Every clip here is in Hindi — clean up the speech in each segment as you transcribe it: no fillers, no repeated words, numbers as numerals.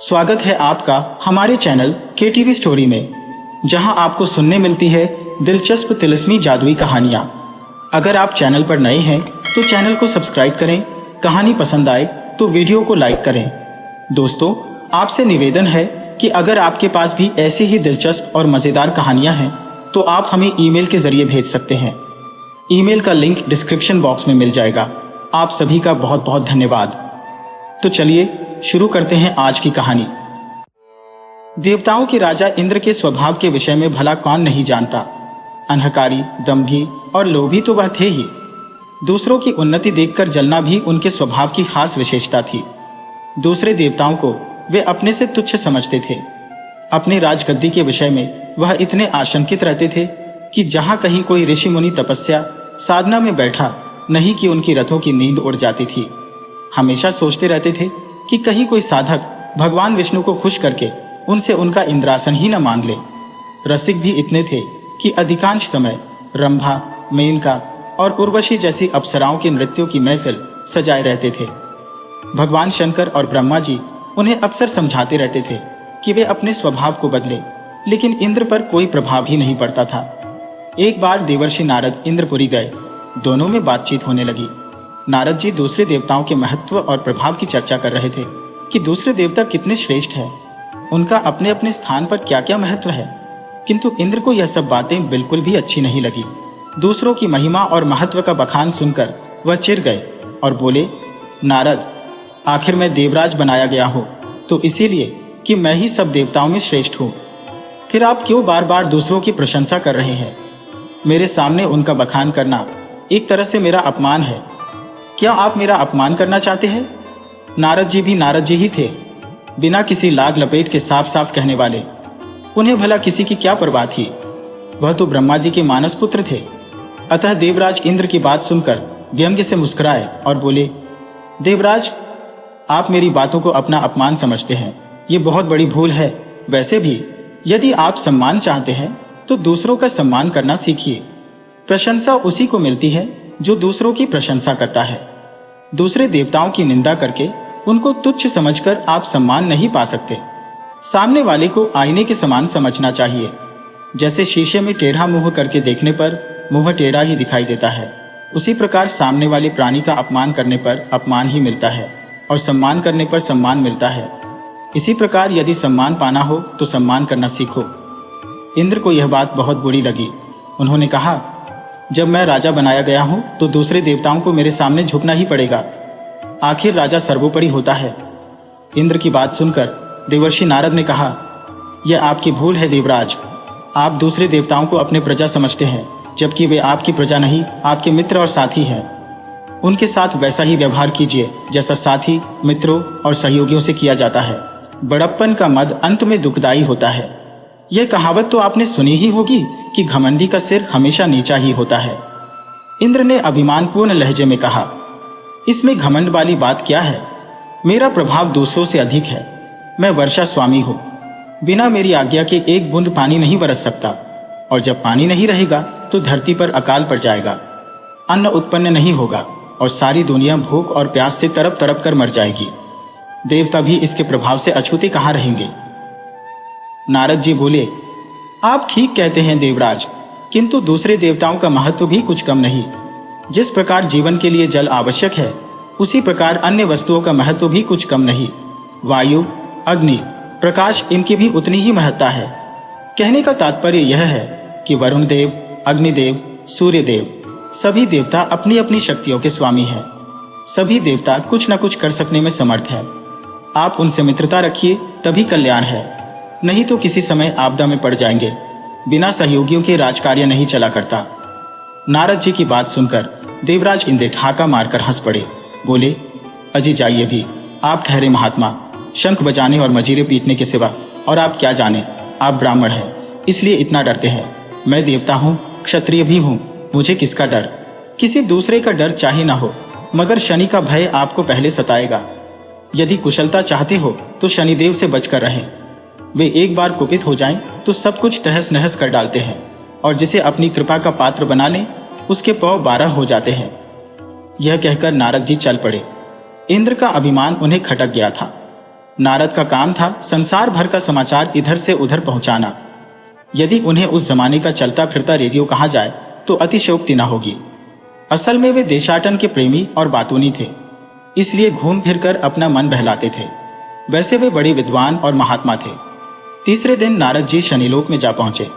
स्वागत है आपका हमारे चैनल KTV स्टोरी में, जहां आपको सुनने मिलती है दिलचस्प तिलिस्मी जादुई कहानियां। अगर आप चैनल पर नए हैं तो चैनल को सब्सक्राइब करें। कहानी पसंद आए तो वीडियो को लाइक करें। दोस्तों, आपसे निवेदन है कि अगर आपके पास भी ऐसी ही दिलचस्प और मज़ेदार कहानियां हैं तो आप हमें ईमेल के जरिए भेज सकते हैं। ईमेल का लिंक डिस्क्रिप्शन बॉक्स में मिल जाएगा। आप सभी का बहुत बहुत धन्यवाद। तो चलिए शुरू करते हैं आज की कहानी। देवताओं के राजा इंद्र के स्वभाव के विषय में भला कौन नहीं जानता। अहंकारी, दम्भी और लोभी तो वह थे ही। दूसरों की उन्नति देखकर जलना भी उनके स्वभाव की खास विशेषता थी। दूसरे देवताओं को वे अपने से तुच्छ समझते थे। अपने राजगद्दी के विषय में वह इतने आशंकित रहते थे कि जहां कहीं कोई ऋषि मुनि तपस्या साधना में बैठा, नहीं कि उनकी रथों की नींद उड़ जाती थी। हमेशा सोचते रहते थे कि कहीं कोई साधक भगवान विष्णु को खुश करके उनसे उनका इंद्रासन ही न मांग ले। रसिक भी इतने थे कि अधिकांश समय रंभा, मेनका और उर्वशी जैसी अप्सराओं के नृत्यों की महफिल सजाए रहते थे। भगवान शंकर और ब्रह्मा जी उन्हें अक्सर समझाते रहते थे कि वे अपने स्वभाव को बदले, लेकिन इंद्र पर कोई प्रभाव ही नहीं पड़ता था। एक बार देवर्षि नारद इंद्रपुरी गए। दोनों में बातचीत होने लगी। नारद जी दूसरे देवताओं के महत्व और प्रभाव की चर्चा कर रहे थे कि दूसरे देवता कितने श्रेष्ठ हैं, उनका अपने अपने स्थान पर क्या क्या महत्व है। किंतु इंद्र को यह सब बातें बिल्कुल भी अच्छी नहीं लगी। दूसरों की महिमा और महत्व का बखान सुनकर वह चिढ़ गए और बोले, नारद, आखिर मैं देवराज बनाया गया हूँ तो इसीलिए कि मैं ही सब देवताओं में श्रेष्ठ हूँ। फिर आप क्यों बार बार दूसरों की प्रशंसा कर रहे हैं? मेरे सामने उनका बखान करना एक तरह से मेरा अपमान है। क्या आप मेरा अपमान करना चाहते हैं? नारद जी भी नारद जी ही थे, बिना किसी लाग लपेट के साफ साफ कहने वाले। उन्हें भला किसी की क्या परवाह थी? वह तो ब्रह्मा जी के मानस पुत्र थे। अतः देवराज इंद्र की बात सुनकर व्यंग्य से मुस्कुराए और बोले, देवराज, आप मेरी बातों को अपना अपमान समझते हैं। ये बहुत बड़ी भूल है। वैसे भी यदि आप सम्मान चाहते हैं तो दूसरों का सम्मान करना सीखिए। प्रशंसा उसी को मिलती है जो दूसरों की प्रशंसा करता है। दूसरे देवताओं की निंदा करके उनको तुच्छ समझकर आप सम्मान नहीं पा सकते। सामने वाले को आईने के समान समझना चाहिए। जैसे शीशे में टेढ़ा मुंह करके देखने पर मुंह टेढ़ा ही दिखाई देता है, उसी प्रकार सामने वाले प्राणी का अपमान करने पर अपमान ही मिलता है और सम्मान करने पर सम्मान मिलता है। इसी प्रकार यदि सम्मान पाना हो तो सम्मान करना सीखो। इंद्र को यह बात बहुत बुरी लगी। उन्होंने कहा, जब मैं राजा बनाया गया हूं तो दूसरे देवताओं को मेरे सामने झुकना ही पड़ेगा। आखिर राजा सर्वोपरि होता है। इंद्र की बात सुनकर देवर्षि नारद ने कहा, यह आपकी भूल है देवराज। आप दूसरे देवताओं को अपने प्रजा समझते हैं, जबकि वे आपकी प्रजा नहीं, आपके मित्र और साथी हैं। उनके साथ वैसा ही व्यवहार कीजिए जैसा साथी, मित्रों और सहयोगियों से किया जाता है। बड़प्पन का मद अंत में दुखदायी होता है। यह कहावत तो आपने सुनी ही होगी कि घमंडी का सिर हमेशा नीचा ही होता है। इंद्र ने अभिमानपूर्ण लहजे में कहा, इसमें घमंड वाली बात क्या है? मेरा प्रभाव दूसरों से अधिक है। मैं वर्षा स्वामी हूँ। बिना मेरी आज्ञा के एक बूंद पानी नहीं बरस सकता, और जब पानी नहीं रहेगा तो धरती पर अकाल पड़ जाएगा, अन्न उत्पन्न नहीं होगा और सारी दुनिया भूख और प्यास से तड़प तड़प कर मर जाएगी। देवता भी इसके प्रभाव से अछूते कहाँ रहेंगे? नारद जी बोले, आप ठीक कहते हैं देवराज, किंतु दूसरे देवताओं का महत्व भी कुछ कम नहीं। जिस प्रकार जीवन के लिए जल आवश्यक है, उसी प्रकार अन्य वस्तुओं का महत्व भी कुछ कम नहीं। वायु, अग्नि, प्रकाश, इनकी भी उतनी ही महत्ता है। कहने का तात्पर्य यह है कि वरुण देव, अग्निदेव, सूर्य देव, सभी देवता अपनी अपनी शक्तियों के स्वामी हैं। सभी देवता कुछ न कुछ कर सकने में समर्थ है। आप उनसे मित्रता रखिए, तभी कल्याण है, नहीं तो किसी समय आपदा में पड़ जाएंगे। बिना सहयोगियों के राजकार्य नहीं चला करता। नारद जी की बात सुनकर देवराज इंद्र ठाका मारकर हंस पड़े। बोले, अजी जाइए भी, आप ठहरे महात्मा। शंख बजाने और मजीरे पीटने के सिवा और आप क्या जाने। आप ब्राह्मण हैं, इसलिए इतना डरते हैं। मैं देवता हूँ, क्षत्रिय भी हूँ, मुझे किसका डर? किसी दूसरे का डर चाहे ना हो, मगर शनि का भय आपको पहले सताएगा। यदि कुशलता चाहते हो तो शनिदेव से बचकर रहें। वे एक बार कुपित हो जाएं तो सब कुछ तहस नहस कर डालते हैं, और जिसे अपनी कृपा का पात्र बना लें उसके पौ 12 हो जाते हैं। यह कहकर नारद जी चल पड़े। इंद्र का अभिमान उन्हें खटक गया था। नारद का काम था संसार भर का समाचार इधर से उधर पहुंचाना। यदि उन्हें उस जमाने का चलता फिरता रेडियो कहा जाए तो अतिशयोक्ति न होगी। असल में वे देशाटन के प्रेमी और बातूनी थे, इसलिए घूम फिरकर अपना मन बहलाते थे। वैसे वे बड़े विद्वान और महात्मा थे। तीसरे दिन नारद जी शनिलोक में जा पहुंचे।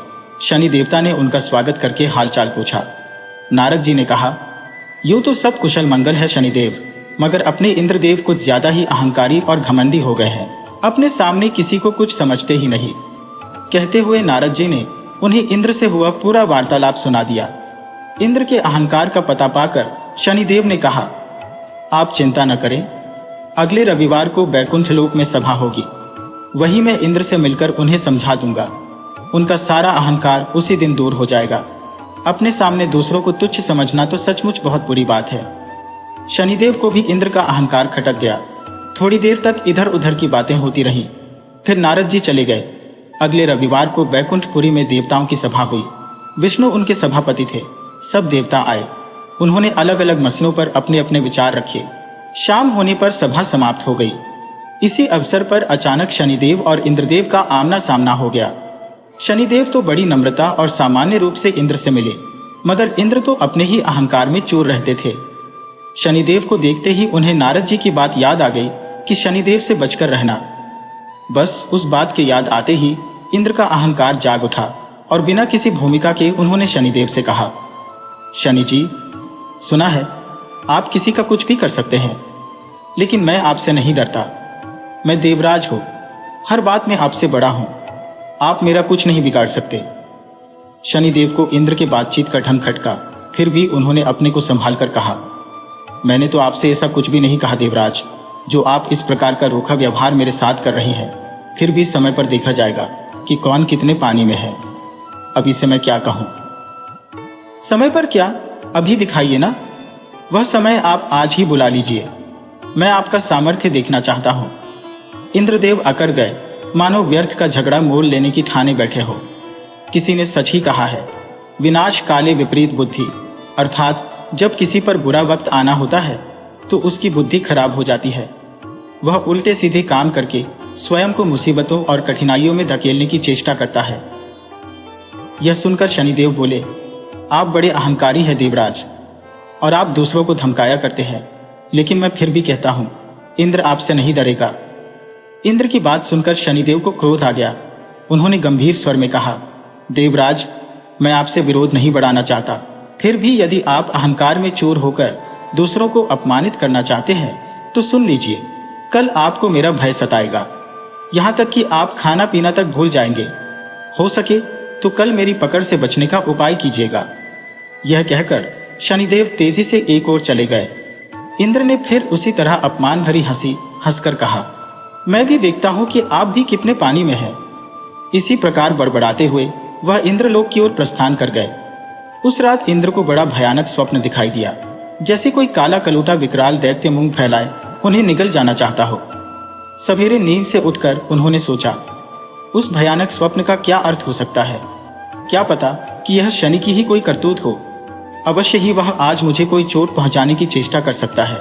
शनि देवता ने उनका स्वागत करके हालचाल पूछा। नारद जी ने कहा, यूं तो सब कुशल मंगल है शनिदेव, मगर अपने इंद्रदेव कुछ ज्यादा ही अहंकारी और घमंडी हो गए हैं। अपने सामने किसी को कुछ समझते ही नहीं। कहते हुए नारद जी ने उन्हें इंद्र से हुआ पूरा वार्तालाप सुना दिया। इंद्र के अहंकार का पता पाकर शनिदेव ने कहा, आप चिंता न करें, अगले रविवार को बैकुंठ लोक में सभा होगी। वही मैं इंद्र से मिलकर उन्हें समझा दूंगा। उनका सारा अहंकार उसी दिन दूर हो जाएगा। अपने सामने दूसरों को तुच्छ समझना तो सचमुच बहुत बुरी बात है। शनिदेव को भी इंद्र का अहंकार खटक गया। थोड़ी देर तक इधर उधर की बातें होती रहीं। फिर नारद जी चले गए। अगले रविवार को बैकुंठपुरी में देवताओं की सभा हुई। विष्णु उनके सभापति थे। सब देवता आए। उन्होंने अलग अलग मसलों पर अपने अपने विचार रखे। शाम होने पर सभा समाप्त हो गई। इसी अवसर पर अचानक शनिदेव और इंद्रदेव का आमना सामना हो गया। शनिदेव तो बड़ी नम्रता और सामान्य रूप से इंद्र से मिले, मगर इंद्र तो अपने ही अहंकार में चूर रहते थे। शनिदेव को देखते ही उन्हें नारद जी की बात याद आ गई कि शनिदेव से बचकर रहना। बस उस बात के याद आते ही इंद्र का अहंकार जाग उठा और बिना किसी भूमिका के उन्होंने शनिदेव से कहा, शनि जी, सुना है आप किसी का कुछ भी कर सकते हैं, लेकिन मैं आपसे नहीं डरता। मैं देवराज हूं, हर बात में आपसे बड़ा हूं। आप मेरा कुछ नहीं बिगाड़ सकते। शनिदेव को इंद्र के बातचीत का ढंग खटका, फिर भी उन्होंने अपने को संभाल कर कहा, मैंने तो आपसे ऐसा कुछ भी नहीं कहा देवराज, जो आप इस प्रकार का रूखा व्यवहार मेरे साथ कर रही हैं। फिर भी समय पर देखा जाएगा कि कौन कितने पानी में है। अभी से मैं क्या कहूं? समय पर क्या, अभी दिखाइए ना। वह समय आप आज ही बुला लीजिए। मैं आपका सामर्थ्य देखना चाहता हूं। इंद्रदेव अकड़ गए, मानो व्यर्थ का झगड़ा मोल लेने की ठाने बैठे हो। किसी ने सच ही कहा है, विनाश काले विपरीत बुद्धि, अर्थात जब किसी पर बुरा वक्त आना होता है तो उसकी बुद्धि खराब हो जाती है। वह उल्टे सीधे काम करके स्वयं को मुसीबतों और कठिनाइयों में धकेलने की चेष्टा करता है। यह सुनकर शनिदेव बोले, आप बड़े अहंकारी हैं देवराज, और आप दूसरों को धमकाया करते हैं, लेकिन मैं फिर भी कहता हूं, इंद्र आपसे नहीं डरेगा। इंद्र की बात सुनकर शनिदेव को क्रोध आ गया। उन्होंने गंभीर स्वर में कहा, देवराज, मैं आपसे विरोध नहीं बढ़ाना चाहता, फिर भी यदि आप अहंकार में चोर होकर दूसरों को अपमानित करना चाहते हैं तो सुन लीजिए, कल आपको मेरा भय सताएगा, यहां तक कि आप खाना पीना तक भूल जाएंगे। हो सके तो कल मेरी पकड़ से बचने का उपाय कीजिएगा। यह कहकर शनिदेव तेजी से एक ओर चले गए। इंद्र ने फिर उसी तरह अपमान भरी हंसी हंसकर कहा, मैं भी देखता हूं कि आप भी कितने पानी में हैं। इसी प्रकार बड़बड़ाते हुए वह इंद्रलोक की ओर प्रस्थान कर गए। उस रात इंद्र को बड़ा भयानक स्वप्न दिखाई दिया, जैसे कोई काला कलूटा विकराल दैत्य मुंह फैलाए उन्हें निगल जाना चाहता हो। सवेरे नींद से उठकर उन्होंने सोचा, उस भयानक स्वप्न का क्या अर्थ हो सकता है? क्या पता कि यह शनि की ही कोई करतूत हो। अवश्य ही वह आज मुझे कोई चोट पहुंचाने की चेष्टा कर सकता है,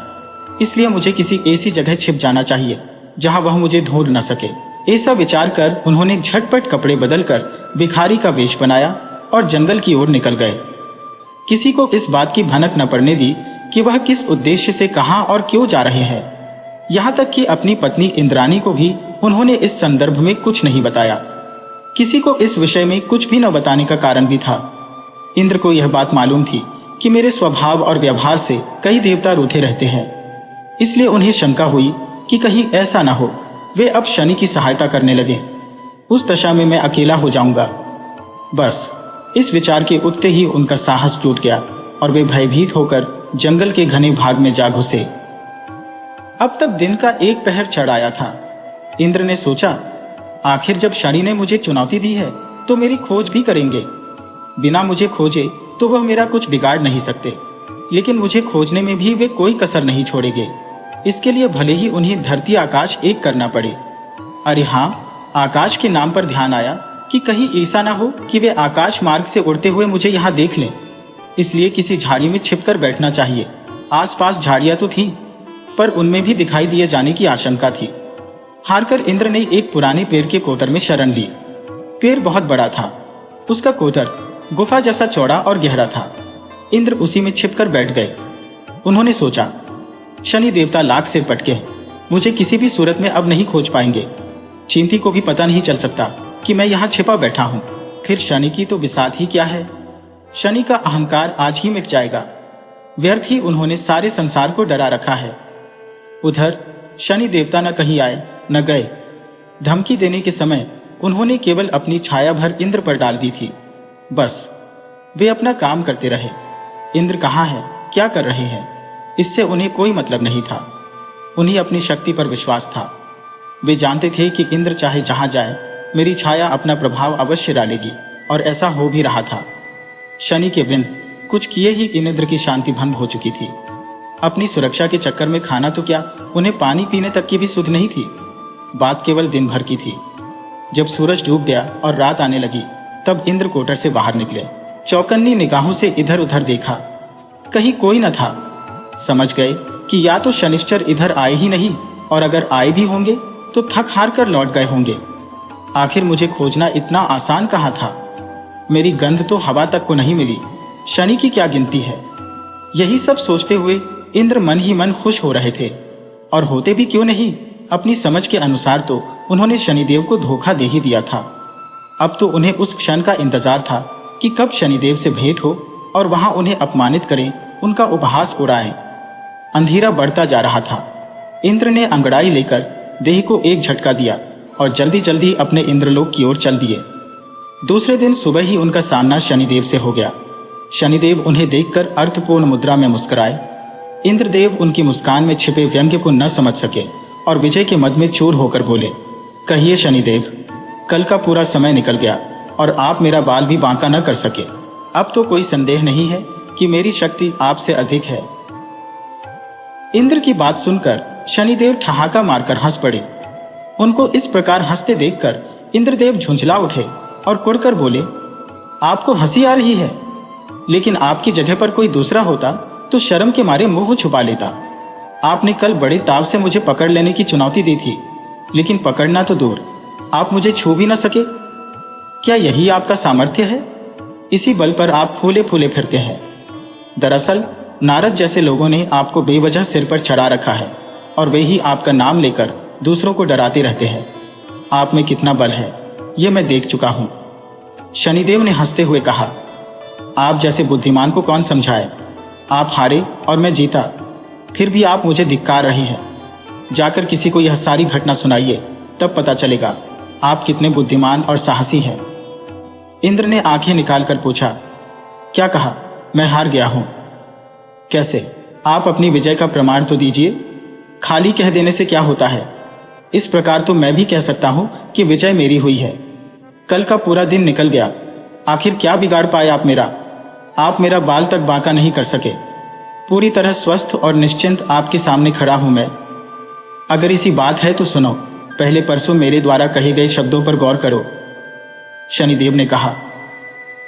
इसलिए मुझे किसी ऐसी जगह छिप जाना चाहिए जहां वह मुझे ढूंढ न सके। ऐसा विचार कर उन्होंने झटपट कपड़े बदलकर भिखारी का वेश बनाया और जंगल की ओर निकल गए। किसी को इस बात की भनक न पड़ने दी कि वह किस उद्देश्य से कहां और क्यों जा रहे हैं। यहां तक कि अपनी पत्नी इंद्राणी को भी उन्होंने इस संदर्भ में कुछ नहीं बताया। किसी को इस विषय में कुछ भी न बताने का कारण भी था। इंद्र को यह बात मालूम थी कि मेरे स्वभाव और व्यवहार से कई देवता रूठे रहते हैं, इसलिए उन्हें शंका हुई कि कहीं ऐसा न हो वे अब शनि की सहायता करने लगे। उस दशा में मैं अकेला हो जाऊंगा। बस इस विचार के उठते ही उनका साहस टूट गया और वे भयभीत होकर जंगल के घने भाग में जा घुसे। अब तक दिन का एक पहर चढ़ आया था। इंद्र ने सोचा, आखिर जब शनि ने मुझे चुनौती दी है तो मेरी खोज भी करेंगे। बिना मुझे खोजे तो वह मेरा कुछ बिगाड़ नहीं सकते, लेकिन मुझे खोजने में भी वे कोई कसर नहीं छोड़ेंगे। इसके लिए भले ही उन्हें धरती आकाश एक करना पड़े। अरे हाँ, आकाश के नाम पर ध्यान आया कि कहीं ऐसा ना हो कि वे आकाश मार्ग से उड़ते हुए मुझे यहाँ देख लें। इसलिए किसी झाड़ी में छिपकर बैठना चाहिए। आसपास झाड़ियां तो थीं, पर उनमें भी दिखाई दिए जाने की आशंका थी। हारकर इंद्र ने एक पुराने पेड़ के कोटर में शरण ली। पेड़ बहुत बड़ा था। उसका कोटर गुफा जैसा चौड़ा और गहरा था। इंद्र उसी में छिपकर बैठ गए। उन्होंने सोचा, शनि देवता लाख सिर पटके हैं, मुझे किसी भी सूरत में अब नहीं खोज पाएंगे। चिंती को भी पता नहीं चल सकता कि मैं यहाँ छिपा बैठा हूँ। फिर शनि की तो बिसात ही क्या है। शनि का अहंकार आज ही मिट जाएगा। व्यर्थ ही उन्होंने सारे संसार को डरा रखा है। उधर शनि देवता न कहीं आए न गए। धमकी देने के समय उन्होंने केवल अपनी छाया भर इंद्र पर डाल दी थी। बस वे अपना काम करते रहे। इंद्र कहाँ है, क्या कर रहे हैं, इससे उन्हें कोई मतलब नहीं था। उन्हें अपनी शक्ति पर विश्वास था। वे जानते थे कि इंद्र चाहे जहां जाए मेरी छाया अपना प्रभाव अवश्य डालेगी, और ऐसा हो भी रहा था। शनि के बिन कुछ किए ही इंद्र की शांति भंग हो चुकी थी। अपनी सुरक्षा के चक्कर में खाना तो क्या, उन्हें पानी पीने तक की भी सुध नहीं थी। बात केवल दिन भर की थी। जब सूरज डूब गया और रात आने लगी, तब इंद्र कोटर से बाहर निकले। चौकन्नी निगाहों से इधर उधर देखा, कहीं कोई न था। समझ गए कि या तो शनिश्चर इधर आए ही नहीं, और अगर आए भी होंगे तो थक हार कर लौट गए होंगे। आखिर मुझे खोजना इतना आसान कहाँ था। मेरी गंध तो हवा तक को नहीं मिली। शनि की क्या गिनती है। यही सब सोचते हुए इंद्र मन ही मन खुश हो रहे थे, और होते भी क्यों नहीं। अपनी समझ के अनुसार तो उन्होंने शनिदेव को धोखा दे ही दिया था। अब तो उन्हें उस क्षण का इंतजार था कि कब शनिदेव से भेंट हो और वहां उन्हें अपमानित करें, उनका उपहास उड़ाएं। अंधेरा बढ़ता जा रहा था। इंद्र ने अंगड़ाई लेकर देह को एक झटका दिया और जल्दी जल्दी अपने इंद्रलोक की ओर चल दिए। दूसरे दिन सुबह ही उनका सामना शनिदेव से हो गया। शनिदेव उन्हें देखकर अर्थपूर्ण मुद्रा में मुस्कुराए। इंद्रदेव उनकी मुस्कान में छिपे व्यंग्य को न समझ सके और विजय के मद में चूर होकर बोले, कहिए शनिदेव, कल का पूरा समय निकल गया और आप मेरा बाल भी बांका न कर सके। अब तो कोई संदेह नहीं है कि मेरी शक्ति आपसे अधिक है। इंद्र की बात सुनकर शनिदेव ठहाका मारकर हंस पड़े। उनको इस प्रकार हंसते देखकर इंद्रदेव झुंझला उठे और कुड़कर बोले, आपको हंसी आ रही है, लेकिन आपकी जगह पर कोई दूसरा होता तो शर्म के मारे मुंह छुपा लेता। आपने कल बड़े ताव से मुझे पकड़ लेने की चुनौती दी थी, लेकिन पकड़ना तो दूर, आप मुझे छू भी न सके। क्या यही आपका सामर्थ्य है? इसी बल पर आप फूले फूले फिरते हैं। दरअसल नारद जैसे लोगों ने आपको बेवजह सिर पर चढ़ा रखा है, और वे ही आपका नाम लेकर दूसरों को डराते रहते हैं। आप में कितना बल है ये मैं देख चुका हूं। शनिदेव ने हंसते हुए कहा, आप जैसे बुद्धिमान को कौन समझाए। आप हारे और मैं जीता, फिर भी आप मुझे धिक्कार रहे हैं। जाकर किसी को यह सारी घटना सुनाइए, तब पता चलेगा आप कितने बुद्धिमान और साहसी हैं। इंद्र ने आंखें निकालकर पूछा, क्या कहा, मैं हार गया हूं? कैसे? आप अपनी विजय का प्रमाण तो दीजिए। खाली कह देने से क्या होता है। इस प्रकार तो मैं भी कह सकता हूं कि विजय मेरी हुई है। कल का पूरा दिन निकल गया, आखिर क्या बिगाड़ पाए आप मेरा। आप मेरा बाल तक बांका नहीं कर सके। पूरी तरह स्वस्थ और निश्चिंत आपके सामने खड़ा हूं मैं। अगर इसी बात है तो सुनो, पहले परसों मेरे द्वारा कहे गए शब्दों पर गौर करो। शनिदेव ने कहा,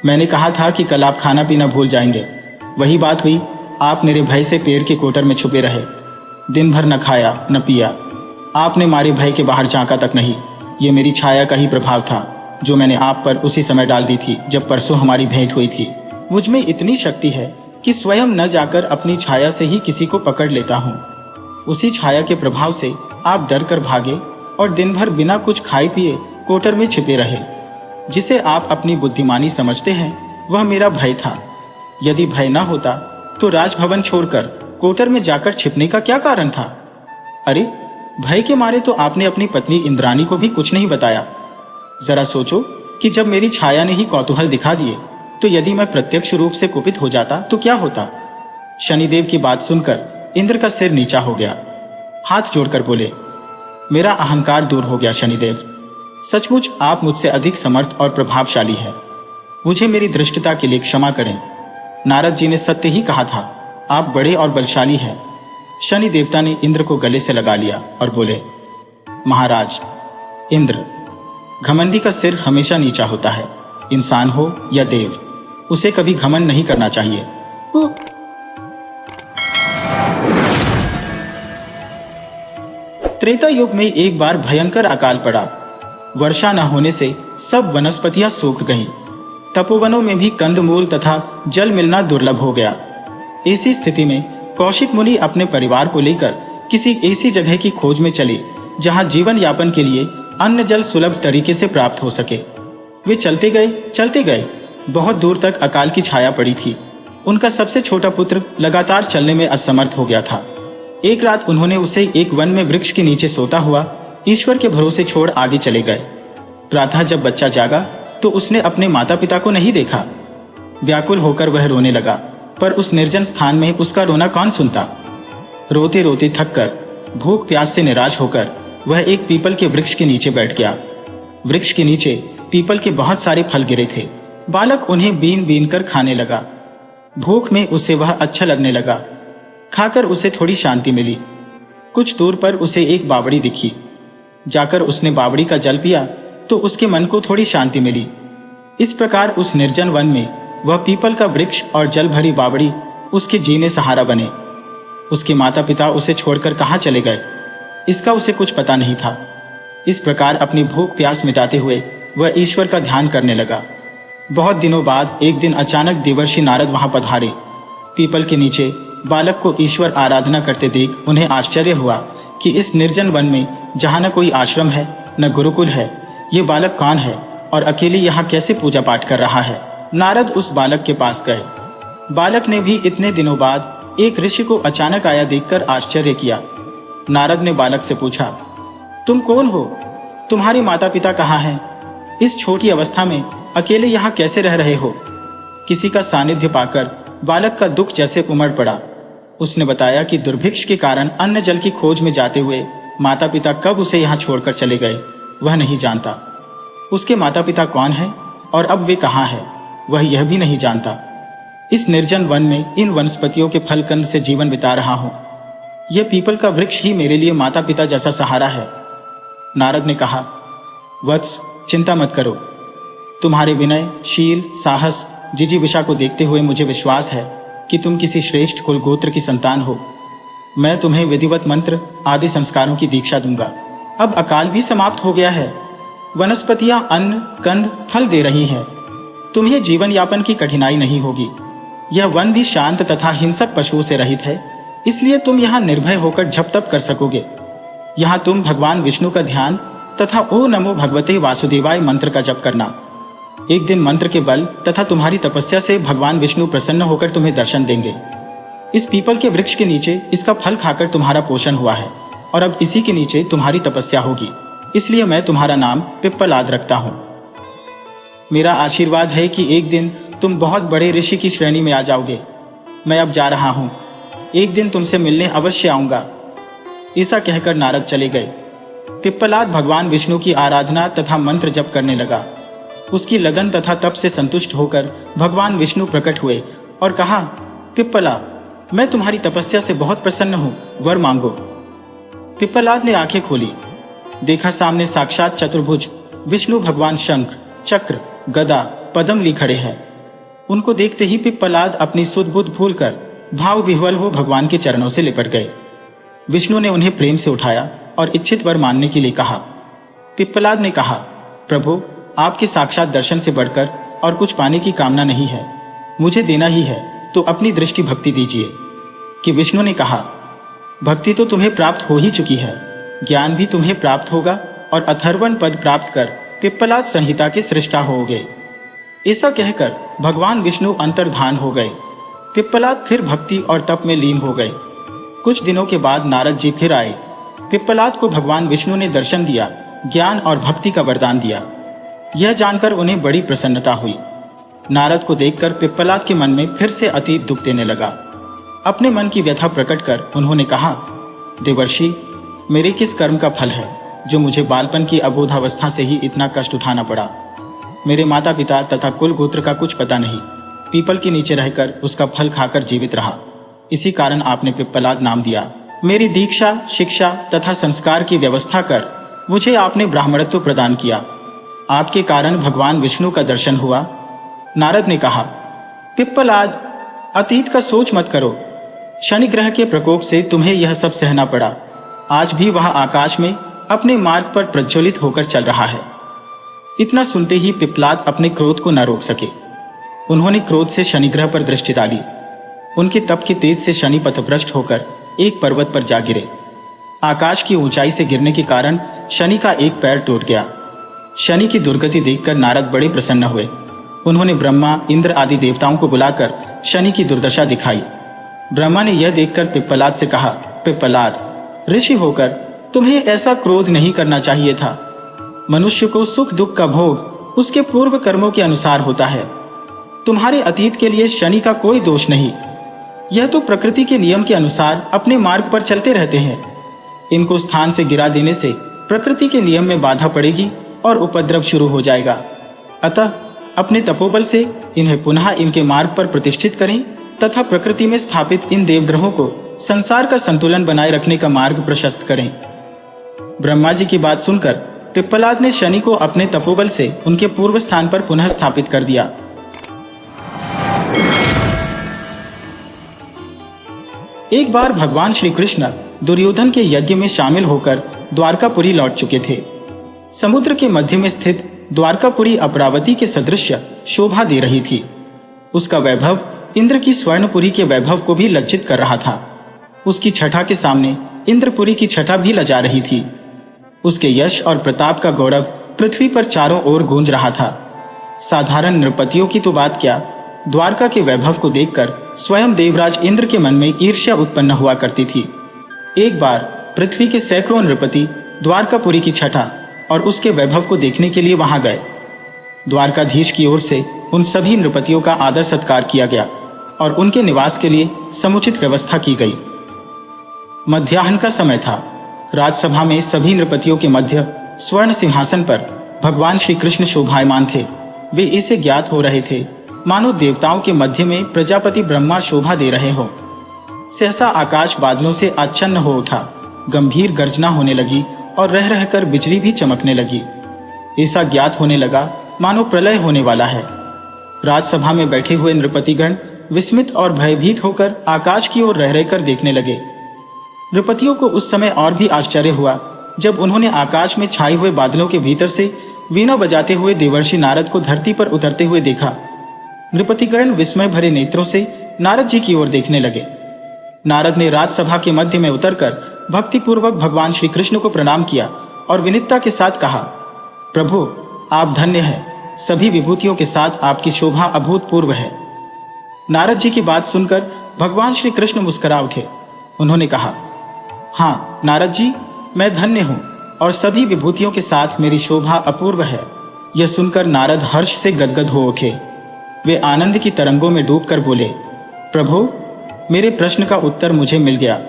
मैंने कहा था कि कल आप खाना पीना भूल जाएंगे। वही बात हुई, आप मेरे भय से पेड़ के कोटर में छुपे रहे। दिन भर न खाया न पिया। आपने मारे भय के बाहर झांका तक नहीं। ये मेरी छाया का ही प्रभाव था, जो मैंने आप पर उसी समय डाल दी थी जब परसों हमारी भेंट हुई थी। मुझ में इतनी शक्ति है कि स्वयं न जाकर अपनी छाया से ही किसी को पकड़ लेता हूँ। उसी छाया के प्रभाव से आप डर कर भागे और दिन भर बिना कुछ खाए पिए कोटर में छिपे रहे। जिसे आप अपनी बुद्धिमानी समझते हैं वह मेरा भय था। यदि भय न होता तो राजभवन छोड़कर कोटर में जाकर छिपने का क्या कारण था। अरे, भय के मारे तो आपने अपनी पत्नी इंद्राणी को भी कुछ नहीं बताया। जरा सोचो कि जब मेरी छाया ने ही कौतूहल दिखा दिए, तो यदि मैं प्रत्यक्ष रूप से कुपित हो जाता तो क्या होता। शनिदेव की बात सुनकर इंद्र का सिर नीचा हो गया। हाथ जोड़कर बोले, मेरा अहंकार दूर हो गया शनिदेव। सचमुच आप मुझसे अधिक समर्थ और प्रभावशाली है। मुझे मेरी धृष्टता के लिए क्षमा करें। नारद जी ने सत्य ही कहा था, आप बड़े और बलशाली हैं। शनि देवता ने इंद्र को गले से लगा लिया और बोले, महाराज इंद्र, घमंडी का सिर हमेशा नीचा होता है। इंसान हो या देव, उसे कभी घमंड नहीं करना चाहिए। त्रेता युग में एक बार भयंकर अकाल पड़ा। वर्षा न होने से सब वनस्पतियां सूख गईं। तपोवनों में भी कंदमूल तथा जल मिलना दुर्लभ हो गया। ऐसी स्थिति में कौशिक मुनि अपने परिवार को लेकर किसी ऐसी जगह की खोज में चले जहां जीवन यापन के लिए अन्न जल सुलभ तरीके से प्राप्त हो सके। वे चलते गए। बहुत दूर तक अकाल की छाया पड़ी थी। उनका सबसे छोटा पुत्र लगातार चलने में असमर्थ हो गया था। एक रात उन्होंने उसे एक वन में वृक्ष के नीचे सोता हुआ ईश्वर के भरोसे छोड़ आगे चले गए। प्रातः जब बच्चा जागा तो उसने अपने माता पिता को नहीं देखा। व्याकुल होकर वह रोने लगा, पर उस निर्जन स्थान में उसका रोना कौन सुनता। रोते रोते थक कर, भूख प्यास से निराश होकर वह एक पीपल के वृक्ष के नीचे बैठ गया। वृक्ष के नीचे पीपल के बहुत सारे फल गिरे थे। बालक उन्हें बीन बीन कर खाने लगा। भूख में उसे वह अच्छा लगने लगा। खाकर उसे थोड़ी शांति मिली। कुछ दूर पर उसे एक बावड़ी दिखी। जाकर उसने बावड़ी का जल पिया तो उसके मन को थोड़ी शांति मिली। इस प्रकार उस निर्जन वन में वह पीपल का वृक्ष और जल भरी बावड़ी उसके जीने सहारा बने। उसके माता पिता उसे छोड़कर कहाँ चले गए, इसका उसे कुछ पता नहीं था। इस प्रकार अपनी भूख प्यास मिटाते हुए वह ईश्वर का ध्यान करने लगा। बहुत दिनों बाद एक दिन अचानक देवर्षि नारद वहां पधारे। पीपल के नीचे बालक को ईश्वर आराधना करते देख उन्हें आश्चर्य हुआ कि इस निर्जन वन में जहां न कोई आश्रम है न गुरुकुल है, ये बालक कौन है और अकेले यहाँ कैसे पूजा पाठ कर रहा है। नारद उस बालक के पास गए। बालक ने भी इतने दिनों बाद एक ऋषि को अचानक आया देखकर आश्चर्य किया। नारद ने बालक से पूछा, तुम कौन हो? तुम्हारे माता पिता कहाँ हैं? इस छोटी अवस्था में अकेले यहाँ कैसे रह रहे हो? किसी का सानिध्य पाकर बालक का दुख जैसे उमड़ पड़ा। उसने बताया कि दुर्भिक्ष के कारण अन्न जल की खोज में जाते हुए माता पिता कब उसे यहाँ छोड़कर चले गए वह नहीं जानता। उसके माता पिता कौन है और अब वे कहाँ हैं वह यह भी नहीं जानता। इस निर्जन वन में इन वनस्पतियों के फल कंद से जीवन बिता रहा हूँ। यह पीपल का वृक्ष ही मेरे लिए माता पिता जैसा सहारा है। नारद ने कहा, वत्स चिंता मत करो। तुम्हारे विनय, शील, साहस, जिजीविषा को देखते हुए मुझे विश्वास है कि तुम किसी श्रेष्ठ कुल गोत्र की संतान हो। मैं तुम्हें विधिवत मंत्र आदि संस्कारों की दीक्षा दूंगा। अब अकाल भी समाप्त हो गया है। वनस्पतियां अन्न, कंद, फल दे रही हैं। तुम्हें जीवन यापन की कठिनाई नहीं होगी। यह वन भी शांत तथा हिंसक पशुओं से रहित है, इसलिए तुम यहाँ निर्भय होकर झप तप कर सकोगे। यहाँ तुम भगवान विष्णु का ध्यान तथा ओ नमो भगवते वासुदेवाय मंत्र का जप करना। एक दिन मंत्र के बल तथा तुम्हारी तपस्या से भगवान विष्णु प्रसन्न होकर तुम्हें दर्शन देंगे। इस पीपल के वृक्ष के नीचे इसका फल खाकर तुम्हारा पोषण हुआ है और अब इसी के नीचे तुम्हारी तपस्या होगी, इसलिए मैं तुम्हारा नाम पिप्पलाद रखता हूँ। मेरा आशीर्वाद है कि एक दिन तुम बहुत बड़े ऋषि की श्रेणी में आ जाओगे। मैं अब जा रहा हूँ, एक दिन तुमसे मिलने अवश्य आऊंगा। ऐसा कहकर नारद चले गए। पिप्पलाद भगवान विष्णु की आराधना तथा मंत्र जप करने लगा। उसकी लगन तथा तप से संतुष्ट होकर भगवान विष्णु प्रकट हुए और कहा, पिप्पला, मैं तुम्हारी तपस्या से बहुत प्रसन्न हूँ, वर मांगो। पिप्पलाद ने आंखें खोली। देखा सामने साक्षात चतुर्भुज विष्णु भगवान शंख, चक्र, गदा, पद्म ली खड़े हैं। उनको देखते ही पिप्पलाद अपनी सुध बुध भूलकर भाव विह्वल हो भगवान के चरणों से लिपट गए। विष्णु ने उन्हें प्रेम से उठाया और इच्छित वर मानने के लिए कहा। पिप्पलाद ने कहा, प्रभु, आपके साक्षात दर्शन से बढ़कर और कुछ पाने की कामना नहीं है। मुझे देना ही है तो अपनी दृष्टि भक्ति दीजिए। कि विष्णु ने कहा, भक्ति तो तुम्हें प्राप्त हो ही चुकी है, ज्ञान भी तुम्हें प्राप्त होगा और अथर्वण पद प्राप्त कर पिप्पलाद संहिता के सृष्टा होगे। ऐसा कहकर भगवान विष्णु अंतर्धान हो गए। पिप्पलाद फिर भक्ति और तप में लीन हो गए। कुछ दिनों के बाद नारद जी फिर आए। पिप्पलाद को भगवान विष्णु ने दर्शन दिया, ज्ञान और भक्ति का वरदान दिया। यह जानकर उन्हें बड़ी प्रसन्नता हुई। नारद को देखकर पिप्पलाद के मन में फिर से अतीत दुख देने लगा। अपने मन की व्यथा प्रकट कर उन्होंने कहा, देवर्षि, मेरे किस कर्म का फल है जो मुझे बालपन की अबोधावस्था से ही इतना कष्ट उठाना पड़ा। मेरे माता पिता तथा कुल गोत्र का कुछ पता नहीं। पीपल के नीचे रहकर उसका फल खाकर जीवित रहा, इसी कारण आपने पिप्पलाद नाम दिया। मेरी दीक्षा, शिक्षा तथा संस्कार की व्यवस्था कर मुझे आपने ब्राह्मणत्व प्रदान किया। आपके कारण भगवान विष्णु का दर्शन हुआ। नारद ने कहा, पिप्पलाद, अतीत का सोच मत करो। शनि ग्रह के प्रकोप से तुम्हें यह सब सहना पड़ा। आज भी वह आकाश में अपने मार्ग पर प्रज्वलित होकर चल रहा है। इतना सुनते ही पिप्पलाद अपने क्रोध को न रोक सके। उन्होंने क्रोध से शनिग्रह पर दृष्टि डाली। उनके तप के तेज से शनि पथभ्रष्ट होकर एक पर्वत पर जा गिरे। आकाश की ऊंचाई से गिरने के कारण शनि का एक पैर टूट गया। शनि की दुर्गति देखकर नारद बड़े प्रसन्न हुए। उन्होंने ब्रह्मा, इंद्र आदि देवताओं को बुलाकर शनि की दुर्दशा दिखाई। ब्रह्मा ने यह देखकर पिप्पलाद से कहा, पिप्पलाद, ऋषि होकर तुम्हें ऐसा क्रोध नहीं करना चाहिए था। मनुष्य को सुख दुख का भोग उसके पूर्व कर्मों के अनुसार होता है। तुम्हारे अतीत के लिए शनि का कोई दोष नहीं। यह तो प्रकृति के नियम के अनुसार अपने मार्ग पर चलते रहते हैं। इनको स्थान से गिरा देने से प्रकृति के नियम में बाधा पड़ेगी और उपद्रव शुरू हो जाएगा। अतः अपने तपोबल से इन्हें पुनः इनके मार्ग पर प्रतिष्ठित करें तथा प्रकृति में स्थापित इन देवग्रहों को संसार का संतुलन बनाए रखने का मार्ग प्रशस्त करें। ब्रह्मा जी की बात सुनकर पिप्पलाद ने शनि को अपने तपोबल से उनके पूर्व स्थान पर पुनः स्थापित कर दिया। एक बार भगवान श्री कृष्ण दुर्योधन के यज्ञ में शामिल होकर द्वारकापुरी लौट चुके थे। समुद्र के मध्य में स्थित द्वारकापुरी अमरावती के सदृश शोभा दे रही थी। उसका वैभव इंद्र की स्वर्णपुरी के वैभव को भी लज्जित कर रहा था। उसकी छठा के सामने इंद्रपुरी की छठा भी लजा रही थी। उसके यश और प्रताप का गौरव पृथ्वी पर चारों ओर गूंज रहा था। साधारण नृपतियों की तो बात क्या, द्वारका के वैभव को देखकर स्वयं देवराज इंद्र के मन में ईर्ष्या उत्पन्न हुआ करती थी। एक बार पृथ्वी के सैकड़ों नृपति द्वारकापुरी की छठा और उसके वैभव को देखने के लिए वहां गए। द्वारकाधीश की ओर से उन सभी नृपतियों का आदर सत्कार किया गया और उनके निवास के लिए समुचित व्यवस्था की गई। मध्याह्न का समय था। राजसभा में सभी नृपतियों के मध्य स्वर्ण सिंहासन पर भगवान श्री कृष्ण शोभायमान थे। वे इसे ज्ञात हो रहे थे मानो देवताओं के मध्य में प्रजापति ब्रह्मा शोभा दे रहे हो। सहसा आकाश बादलों से आच्छन्न हो उठा। गंभीर गर्जना होने लगी और रह रहकर बिजली भी चमकने लगी। ऐसा ज्ञात होने लगा मानो प्रलय होने वाला है। राजसभा में बैठे हुए नृपतिगण विस्मित और भयभीत होकर आकाश की ओर रह रहकर देखने लगे। नृपतियों को उस समय और भी आश्चर्य हुआ जब उन्होंने आकाश में छाए हुए बादलों के भीतर से वीणा बजाते हुए देवर्षि नारद को धरती पर उतरते हुए देखा। नृपतिगण विस्मय भरे नेत्रों से नारद जी की ओर देखने लगे। नारद ने राजसभा के मध्य में उतरकर भक्तिपूर्वक भगवान श्री कृष्ण को प्रणाम किया और विनीतता के साथ कहा, प्रभु आप धन्य हैं। सभी विभूतियों के साथ आपकी शोभा अभूतपूर्व है। नारद जी की बात सुनकर भगवान श्री कृष्ण मुस्कुरा उठे। उन्होंने कहा, हाँ नारद जी, मैं धन्य हूँ और सभी विभूतियों के साथ मेरी शोभा अपूर्व है। यह सुनकर नारद हर्ष से गदगद हो उठे। वे आनंद की तरंगों में डूबकर बोले, प्रभु मेरे प्रश्न का उत्तर मुझे मिल गया।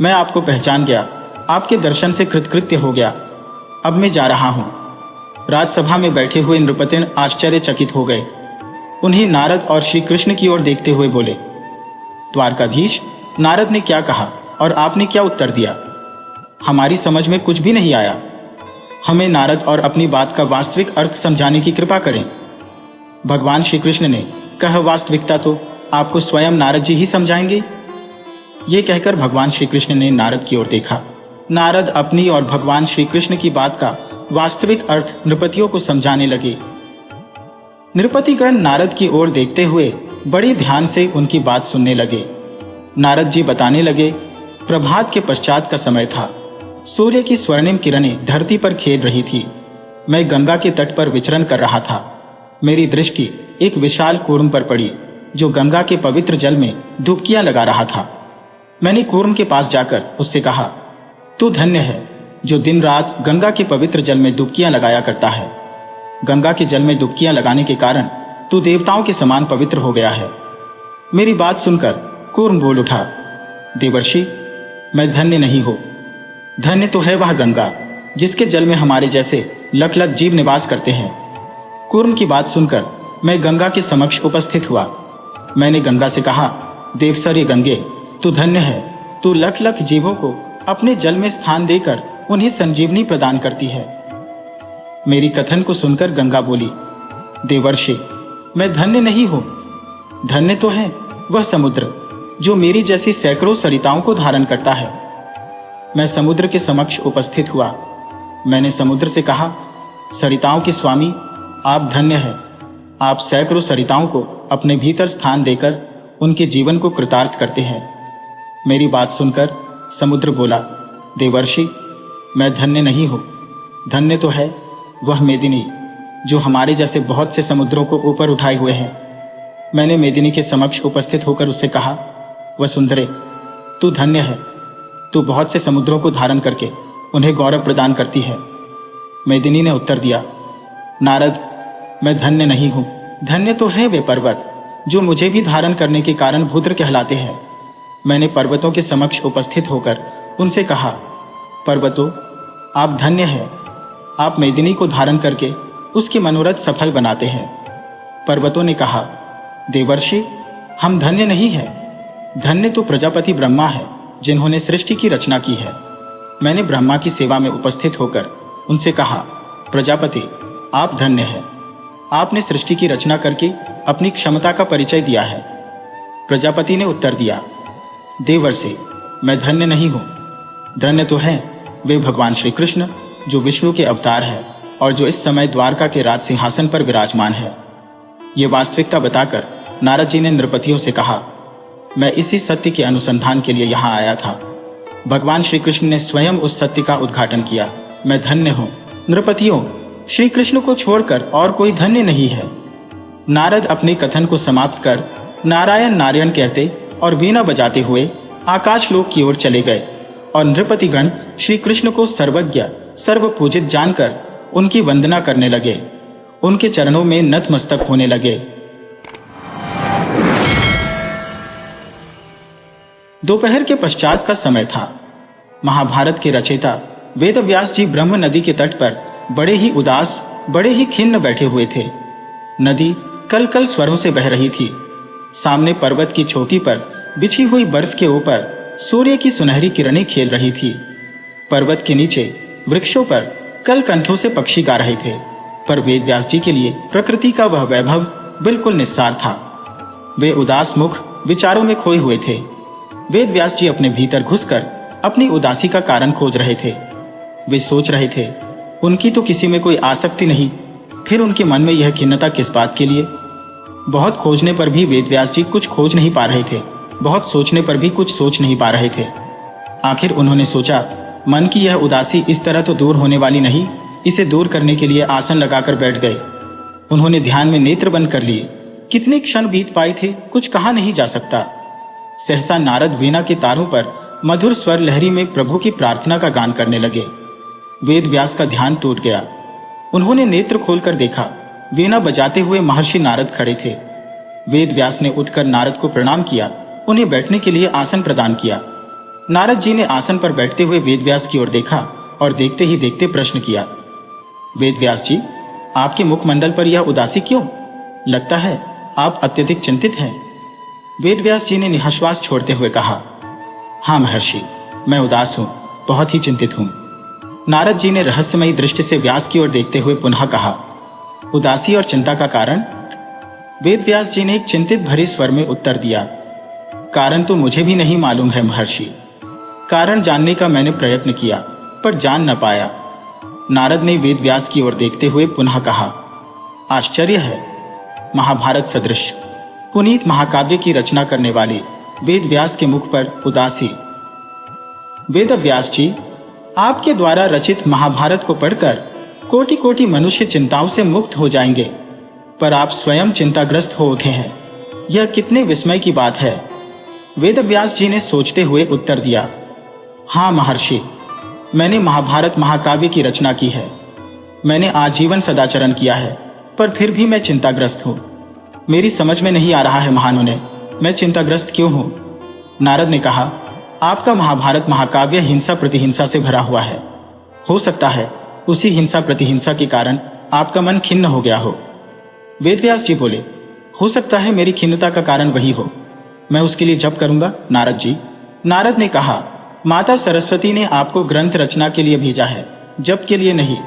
मैं आपको पहचान गया। आपके दर्शन से कृतकृत्य हो गया। अब मैं जा रहा हूँ। राजसभा में बैठे हुए नृपतिन आश्चर्यचकित हो गए। उन्हें नारद और श्री कृष्ण की ओर देखते हुए बोले, द्वारकाधीश, नारद ने क्या कहा और आपने क्या उत्तर दिया? हमारी समझ में कुछ भी नहीं आया। हमें नारद और अपनी बात का वास्तविक अर्थ समझाने की कृपा करें। भगवान श्री कृष्ण ने कहा, वास्तविकता तो आपको स्वयं नारद जी ही समझाएंगे। ये कहकर भगवान श्री कृष्ण ने नारद की ओर देखा। नारद अपनी और भगवान श्री कृष्ण की बात का वास्तविक अर्थ नृपतियों को समझाने लगे। नृपतिगण नारद की ओर देखते हुए बड़े ध्यान से उनकी बात सुनने लगे। नारद जी बताने लगे, प्रभात के पश्चात का समय था। सूर्य की स्वर्णिम किरणें धरती पर खेल रही थी। मैं गंगा के तट पर विचरण कर रहा था। मेरी दृष्टि एक विशाल कूर्म पर पड़ी जो गंगा के पवित्र जल में डुबकियां लगा रहा था। मैंने कूर्म के पास जाकर उससे कहा, तू धन्य है जो दिन रात गंगा के पवित्र जल में डुबकियां लगाया करता है। गंगा के जल में डुबकियां लगाने के कारण तू देवताओं के समान पवित्र हो गया है। मेरी बात सुनकर कूर्म बोल उठा, देवर्षि, मैं धन्य नहीं हूं। धन्य तो है वह गंगा जिसके जल में हमारे जैसे लख लख जीव निवास करते हैं। कूर्म की बात सुनकर मैं गंगा के समक्ष उपस्थित हुआ। मैंने गंगा से कहा, देवसर्य गंगे, तू धन्य है। तू लख लख जीवों को अपने जल में स्थान देकर उन्हें संजीवनी प्रदान करती है। मेरी कथन को सुनकर गंगा बोली, देवर्षि, मैं धन्य नहीं हूं। धन्य तो है वह समुद्र जो मेरी जैसी सैकड़ों सरिताओं को धारण करता है। मैं समुद्र के समक्ष उपस्थित हुआ। मैंने समुद्र से कहा, सरिताओं के स्वामी, आप धन्य हैं। आप सैकड़ों सरिताओं को अपने भीतर स्थान देकर उनके जीवन को कृतार्थ करते हैं। मेरी बात सुनकर समुद्र बोला, देवर्षि, मैं धन्य नहीं हूं। धन्य तो है वह मेदिनी जो हमारे जैसे बहुत से समुद्रों को ऊपर उठाए हुए हैं। मैंने मेदिनी के समक्ष उपस्थित होकर उससे कहा, वसुंधरे, तू धन्य है। तू बहुत से समुद्रों को धारण करके उन्हें गौरव प्रदान करती है। मेदिनी ने उत्तर दिया, नारद, मैं धन्य नहीं हूं। धन्य तो है वे पर्वत जो मुझे भी धारण करने के कारण भूद्र कहलाते हैं। मैंने पर्वतों के समक्ष उपस्थित होकर उनसे कहा, पर्वतों, आप धन्य हैं। आप मेदिनी को धारण करके उसकी मनोरथ सफल बनाते हैं। पर्वतों ने कहा, देवर्षि, हम धन्य नहीं हैं। धन्य तो प्रजापति ब्रह्मा है जिन्होंने सृष्टि की रचना की है। मैंने ब्रह्मा की सेवा में उपस्थित होकर उनसे कहा, प्रजापति, आप धन्य हैं। आपने सृष्टि की रचना करके अपनी क्षमता का परिचय दिया है। प्रजापति ने उत्तर दिया, देवर्षि, मैं धन्य नहीं हूं। धन्य तो है वे भगवान श्री कृष्ण जो विष्णु के अवतार है और जो इस समय द्वारका के राज सिंहासन पर विराजमान है। ये वास्तविकता बताकर नारद जी ने नृपतियों से कहा, मैं इसी सत्य के अनुसंधान के लिए यहाँ आया था। भगवान श्री कृष्ण ने स्वयं उस सत्य का उद्घाटन किया। मैं धन्य हूँ। नृपतियों, श्री कृष्ण को छोड़कर और कोई धन्य नहीं है। नारद अपने कथन को समाप्त कर नारायण नारायण कहते और वीणा बजाते हुए आकाश लोक की ओर चले गए और नृपतिगण श्री कृष्ण को सर्वज्ञ सर्वपूजित जानकर उनकी वंदना करने लगे, उनके चरणों में नतमस्तक होने लगे। दोपहर के पश्चात का समय था। महाभारत के रचयिता वेदव्यास जी ब्रह्म नदी के तट पर बड़े ही उदास, बड़े ही खिन्न बैठे हुए थे। नदी कल कल स्वरों से बह रही थी। सामने पर्वत की चोटी पर बिछी हुई बर्फ के ऊपर सूर्य की सुनहरी किरणें खेल रही थी। पर्वत के नीचे वृक्षों पर कल कंठों से पक्षी गा रहे थे, पर वेदव्यास जी के लिए प्रकृति का वह वैभव बिल्कुल निस्सार था। वे उदास मुख विचारों में खोए हुए थे। वेदव्यास जी अपने भीतर घुसकर अपनी उदासी का कारण खोज रहे थे। वे सोच रहे थे, उनकी तो किसी में कोई आसक्ति नहीं, फिर उनके मन में यह खिन्नता किस बात के लिए? बहुत खोजने पर भी वेदव्यास जी कुछ खोज नहीं पा रहे थे। बहुत सोचने पर भी कुछ सोच नहीं पा रहे थे। आखिर उन्होंने सोचा, मन की यह उदासी इस तरह तो दूर होने वाली नहीं। इसे दूर करने के लिए आसन लगाकर बैठ गए। उन्होंने ध्यान में नेत्र बंद कर लिए। कितने क्षण बीत पाए थे, कुछ कहा नहीं जा सकता। सहसा नारद वीणा के तारों पर मधुर स्वर लहरी में प्रभु की प्रार्थना का गान करने लगे। वेदव्यास का ध्यान टूट गया। उन्होंने नेत्र खोलकर देखा, वीणा बजाते हुए महर्षि नारद खड़े थे। वेदव्यास ने उठकर नारद को प्रणाम किया, उन्हें बैठने के लिए आसन प्रदान किया। नारद जी ने आसन पर बैठते हुए वेदव्यास की ओर देखा और देखते ही देखते प्रश्न किया, वेदव्यास जी, आपके मुखमंडल पर यह उदासी क्यों? लगता है आप अत्यधिक चिंतित हैं। वेदव्यास जी ने निःश्वास छोड़ते हुए कहा, हाँ महर्षि, मैं उदास हूं, बहुत ही चिंतित हूं। नारद जी ने रहस्यमयी दृष्टि से व्यास की ओर देखते हुए पुनः कहा, उदासी और चिंता का कारण? वेदव्यास जी ने एक चिंतित भरे स्वर में उत्तर दिया, कारण तो मुझे भी नहीं मालूम है महर्षि। कारण जानने का मैंने प्रयत्न किया पर जान न पाया। नारद ने वेदव्यास की ओर देखते हुए पुनः कहा, आश्चर्य है, महाभारत सदृश पुनीत महाकाव्य की रचना करने वाले वेदव्यास के मुख पर उदासी। वेदव्यास जी, आपके द्वारा रचित महाभारत को पढ़कर कोटि कोटि मनुष्य चिंताओं से मुक्त हो जाएंगे, पर आप स्वयं चिंताग्रस्त हो उठे हैं। यह कितने विस्मय की बात है। वेदव्यास जी ने सोचते हुए उत्तर दिया, हाँ महर्षि, मैंने महाभारत महाकाव्य की रचना की है। मैंने आजीवन सदाचरण किया है, पर फिर भी मैं चिंताग्रस्त हूं। मेरी समझ में नहीं आ रहा है महानुने, मैं चिंताग्रस्त क्यों हूं? नारद ने कहा, आपका महाभारत महाकाव्य हिंसा प्रतिहिंसा से भरा हुआ है। हो सकता है उसी हिंसा प्रतिहिंसा के कारण आपका मन खिन्न हो गया हो। वेदव्यास जी बोले, हो सकता है मेरी खिन्नता का कारण वही हो। मैं उसके लिए जप करूंगा नारद जी। नारद ने कहा, माता सरस्वती ने आपको ग्रंथ रचना के लिए भेजा है, जप के लिए नहीं।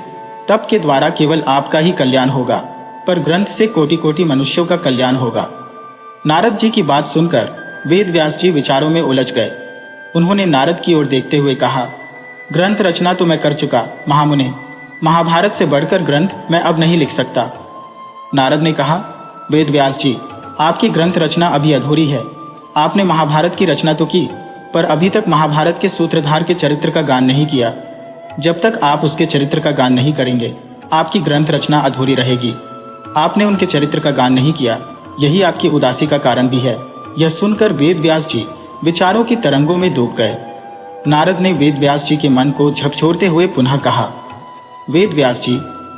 तप के द्वारा केवल आपका ही कल्याण होगा, पर ग्रंथ से कोटि कोटि मनुष्यों का कल्याण होगा। नारद जी की बात सुनकर वेदव्यास जी विचारों में उलझ गए। उन्होंने नारद की ओर देखते हुए कहा, ग्रंथ रचना तो मैं कर चुका महामुने, महाभारत से बढ़कर ग्रंथ मैं अब नहीं लिख सकता। नारद ने कहा, वेद व्यास जी, आपकी ग्रंथ रचना अभी अधूरी है। आपने महाभारत की रचना तो की, पर अभी तक महाभारत के सूत्रधार के चरित्र का गान नहीं किया। जब तक आप उसके चरित्र का गान नहीं करेंगे, आपकी ग्रंथ रचना अधूरी रहेगी। आपने उनके चरित्र का गान नहीं किया, यही आपकी उदासी का कारण भी है। यह सुनकर वेद व्यास जी विचारों की तरंगों में डूब गए। नारद ने वेद व्यास जी के मन को झकझोरते हुए पुनः कहा, वेद व्यास जी,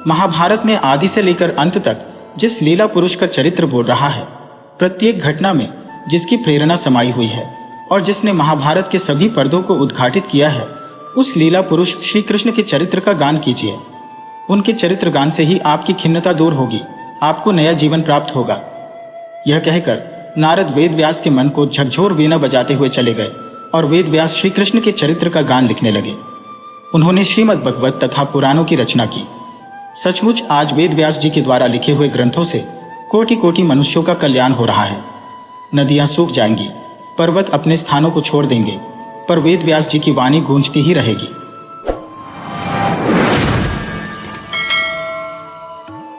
महाभारत में आदि से लेकर अंत तक जिस लीला पुरुष का चरित्र बोल रहा है, प्रत्येक घटना में जिसकी प्रेरणा समाई हुई है और जिसने महाभारत के सभी पर्दों को उद्घाटित किया है, उस लीला पुरुष श्री कृष्ण के चरित्र का गान कीजिए। उनके चरित्र गान से ही आपकी खिन्नता दूर होगी, आपको नया जीवन प्राप्त होगा। यह कहकर नारद वेद व्यास के मन को झकझोर वीणा बजाते हुए चले गए और वेद व्यास श्री कृष्ण के चरित्र का गान लिखने लगे। उन्होंने श्रीमद् भगवत तथा पुराणों की रचना की। सचमुच आज वेद व्यास जी के द्वारा लिखे हुए ग्रंथों से कोटि कोटि मनुष्यों का कल्याण हो रहा है। नदियां सूख जाएंगी, पर्वत अपने स्थानों को छोड़ देंगे, पर वेद व्यास जी की वाणी गूंजती ही रहेगी।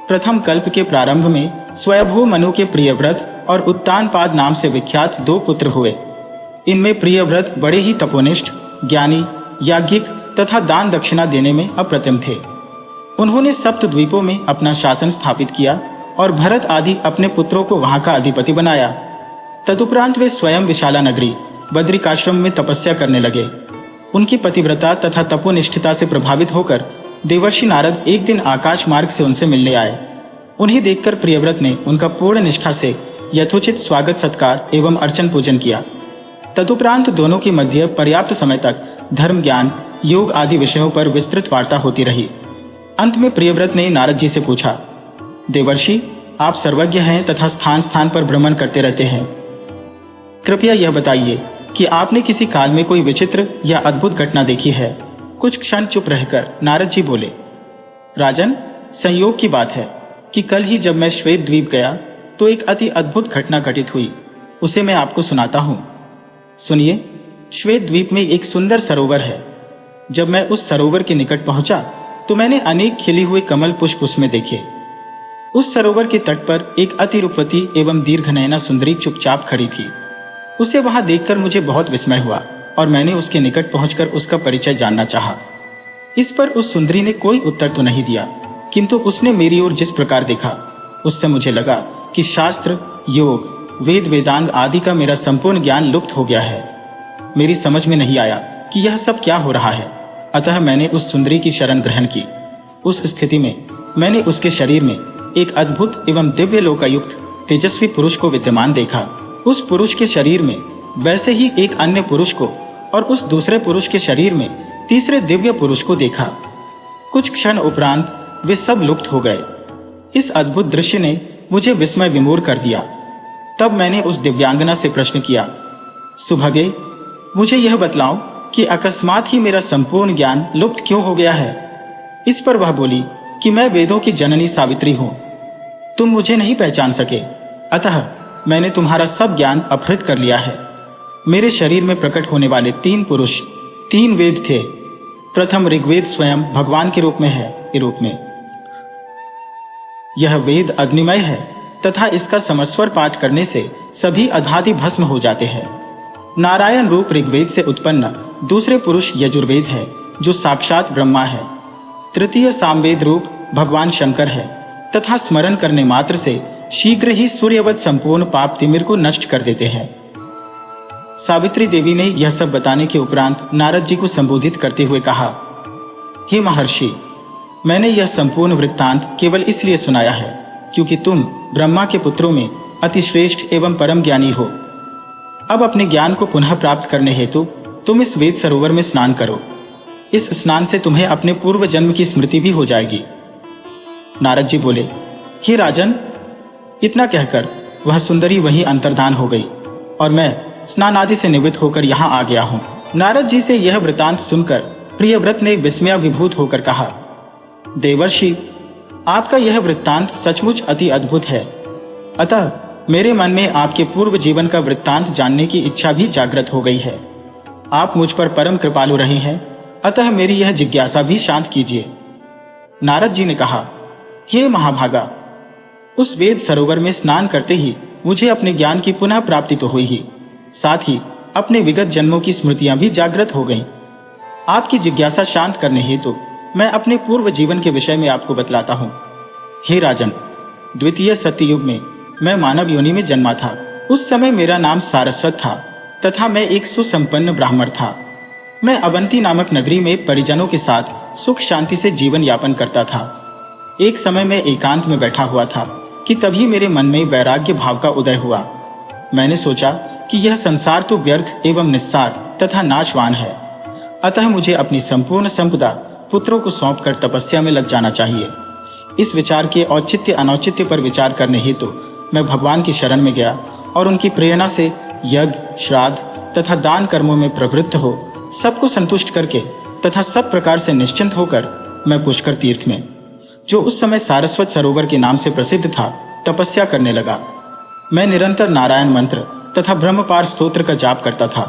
प्रथम कल्प के प्रारंभ में स्वयंभू मनु के प्रियव्रत और उत्तानपाद नाम से विख्यात दो पुत्र हुए। इनमें प्रियव्रत बड़े ही तपोनिष्ठ, ज्ञानी, याज्ञिक तथा दान दक्षिणा देने में अप्रतिम थे। उन्होंने सप्त द्वीपों में अपना शासन स्थापित किया और भरत आदि अपने पुत्रों को वहां का अधिपति बनाया। तदुपरांत वे स्वयं विशाला नगरी बद्रिकाश्रम में तपस्या करने लगे। उनकी पतिव्रता तथा तपोनिष्ठता से प्रभावित होकर देवर्षि नारद एक दिन आकाश मार्ग से उनसे मिलने आए। उन्हें देखकर प्रियव्रत ने उनका पूर्ण निष्ठा से यथोचित स्वागत सत्कार एवं अर्चन पूजन किया। तदुपरांत दोनों के मध्य पर्याप्त समय तक धर्म ज्ञान, योग आदि विषयों पर विस्तृत वार्ता होती रही। अंत में प्रियव्रत ने नारद जी से पूछा, देवर्षि, आप सर्वज्ञ हैं तथा स्थान स्थान पर भ्रमण करते रहते हैं। कृपया यह बताइए कि आपने किसी काल में कोई विचित्र या अद्भुत घटना देखी है। कुछ क्षण चुप रहकर नारद जी बोले, राजन, संयोग की बात है कि कल ही जब मैं श्वेत द्वीप गया तो एक अति अद्भुत घटना घटित हुई। उसे मैं आपको सुनाता हूं। सुनिए। श्वेत द्वीप में एक सुंदर सरोवर है। जब मैं उस सरोवर के निकट पहुंचा तो मैंने अनेक खिली हुए कमल पुष्प उसमें देखे। उस सरोवर के तट पर एक अति रूपवती एवं दीर्घनयना सुंदरी चुपचाप खड़ी थी। उसे वहां देखकर मुझे बहुत विस्मय हुआ और मैंने उसके निकट पहुंचकर उसका परिचय जानना चाहा। इस पर उस सुंदरी ने कोई उत्तर तो नहीं दिया, किंतु उसने मेरी ओर जिस प्रकार देखा, उससे मुझे लगा कि शास्त्र, योग, वेद, वेदांग आदि का मेरा संपूर्ण ज्ञान लुप्त हो गया है। मेरी समझ में नहीं आया कि यह सब क्या हो रहा है। अतः मैंने उस सुंदरी की शरण ग्रहण की। उस स्थिति में मैंने उसके शरीर में एक अद्भुत एवं दिव्य लोकायुक्त तेजस्वी पुरुष को विद्यमान देखा। उस पुरुष के शरीर में वैसे ही एक अन्य पुरुष को और उस दूसरे पुरुष के शरीर में तीसरे दिव्य पुरुष को देखा। कुछ क्षण उपरांत वे सब लुप्त हो गए। इस अद्भुत दृश्य ने मुझे विस्मय विमूढ़ कर दिया। तब मैंने उस दिव्यांगना से प्रश्न किया, सुभगे, मुझे यह बतलाओ कि अकस्मात ही मेरा संपूर्ण ज्ञान लुप्त क्यों हो गया है। इस पर वह बोली कि मैं वेदों की जननी सावित्री हूं। तुम मुझे नहीं पहचान सके, अतः मैंने तुम्हारा सब ज्ञान अपहृत कर लिया है। मेरे शरीर में प्रकट होने वाले 3 पुरुष 3 वेद थे। प्रथम ऋग्वेद स्वयं भगवान के रूप में है। रूप में यह वेद अग्निमय है तथा इसका समस्वर पाठ करने से सभी अधादि भस्म हो जाते हैं। नारायण रूप ऋग्वेद से उत्पन्न दूसरे पुरुष यजुर्वेद है, जो साक्षात ब्रह्मा है। तृतीय सामवेद रूप भगवान शंकर है तथा स्मरण करने मात्र से शीघ्र ही सूर्यवत संपूर्ण पाप तिमिर को नष्ट कर देते हैं। सावित्री देवी ने यह सब बताने के उपरांत नारद जी को संबोधित करते हुए कहा, हे महर्षि, मैंने यह संपूर्ण वृत्तांत केवल इसलिए सुनाया है क्योंकि तुम ब्रह्मा के पुत्रों में अति श्रेष्ठ एवं परम ज्ञानी हो। अब अपने ज्ञान को पुनः प्राप्त करने हेतु तुम इस वेद सरोवर में स्नान करो। इस स्नान से तुम्हें अपने पूर्व जन्म की स्मृति भी हो जाएगी। नारद जी बोले, हे राजन। इतना कहकर वह सुंदरी वहीं अंतर्धान हो गई और मैं स्नान आदि से निवृत्त होकर यहाँ आ गया हूँ। नारद जी से यह वृतांत सुनकर प्रियव्रत ने विस्मय विभूत होकर कहा, देवर्षि, आपका यह वृत्तांत सचमुच अति अद्भुत है। अतः मेरे मन में आपके पूर्व जीवन का वृत्तांत जानने की इच्छा भी जागृत हो गई है। आप मुझ पर परम कृपालु रहे हैं अतः मेरी यह जिज्ञासा भी शांत कीजिए। नारद जी ने कहा, हे महाभागा, उस वेद सरोवर में स्नान करते ही मुझे अपने ज्ञान की पुनः प्राप्ति तो हुई ही, साथ ही अपने विगत जन्मों की स्मृतियां भी जागृत हो गईं। आपकी जिज्ञासा शांत करने हेतु मैं अपने पूर्व जीवन के विषय में आपको बतलाता हूं। हे राजन, द्वितीय सत्ययुग में मैं मानव योनि में जन्मा था। उस समय मेरा नाम सारस्वत था तथा मैं एक सुसंपन्न ब्राह्मण था। मैं अवंती नामक नगरी में परिजनों के साथ सुख शांति से जीवन यापन करता था। एक समय मैं एकांत में बैठा हुआ था कि तभी मेरे मन में वैराग्य भाव का उदय हुआ। मैंने सोचा कि यह संसार तो व्यर्थ एवं निस्सार तथा नाशवान है, अतः मुझे अपनी संपूर्ण संपदा पुत्रों को सौंपकर तपस्या में लग जाना चाहिए। इस विचार के औचित्य अनौचित्य पर विचार करने हेतु मैं भगवान की शरण में गया और उनकी प्रेरणा से यज्ञ, श्राद्ध तथा दान कर्मों में प्रवृत्त हो सबको संतुष्ट करके तथा सब प्रकार से निश्चिंत होकर मैं पुष्कर तीर्थ में, जो उस समय सारस्वत सरोवर के नाम से प्रसिद्ध था, तपस्या करने लगा। मैं निरंतर नारायण मंत्र तथा ब्रह्मपार स्तोत्र का जाप करता था।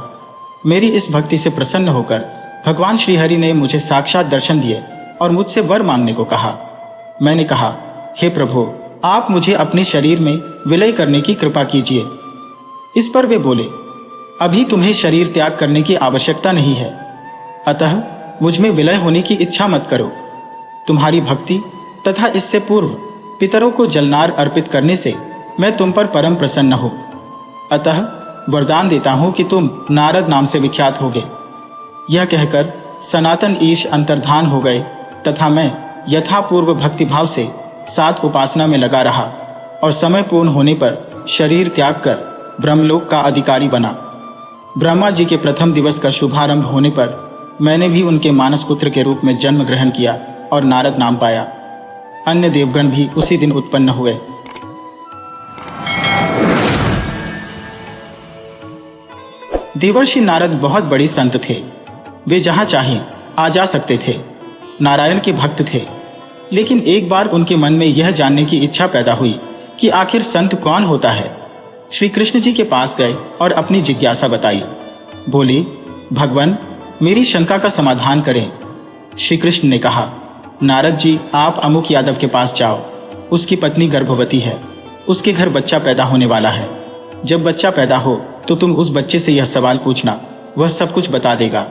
मेरी इस भक्ति से प्रसन्न होकर भगवान श्रीहरि ने मुझे साक्षात दर्शन दिए और मुझसे वर मांगने को कहा। मैंने कहा, हे प्रभु, आप मुझे अपने शरीर में विलय करने की कृपा कीजिए। इस पर वे बोले, अभी तुम्हें शरीर त्याग करने की आवश्यकता नहीं है, अतः मुझ में विलय होने की इच्छा मत करो। तुम्हारी भक्ति तथा इससे पूर्व पितरों को जलनार अर्पित करने से मैं तुम पर परम प्रसन्न हूं, अतः वरदान देता हूं कि तुम नारद नाम से विख्यात होगे। यह कहकर सनातन ईश अंतर्धान हो गए तथा मैं यथापूर्व भक्तिभाव से सात उपासना में लगा रहा और समय पूर्ण होने पर शरीर त्याग कर ब्रह्मलोक का अधिकारी बना। ब्रह्मा जी के प्रथम दिवस का शुभारंभ होने पर मैंने भी उनके मानस पुत्र के रूप में जन्म ग्रहण किया और नारद नाम पाया। अन्य देवगण भी उसी दिन उत्पन्न हुए। देवर्षि नारद बहुत बड़ी संत थे। वे जहां चाहें आ जा सकते थे। नारायण के भक्त थे। लेकिन एक बार उनके मन में यह जानने की इच्छा पैदा हुई कि आखिर संत कौन होता है। श्री कृष्ण जी के पास गए और अपनी जिज्ञासा बताई। बोले, भगवान, मेरी शंका का समाधान करें। श्री कृष्ण ने कहा, नारद जी, आप अमुक यादव के पास जाओ। उसकी पत्नी गर्भवती है। उसके घर बच्चा पैदा होने वाला है। जब बच्चा पैदा हो तो तुम उस बच्चे से यह सवाल पूछना, वह सब कुछ बता देगा।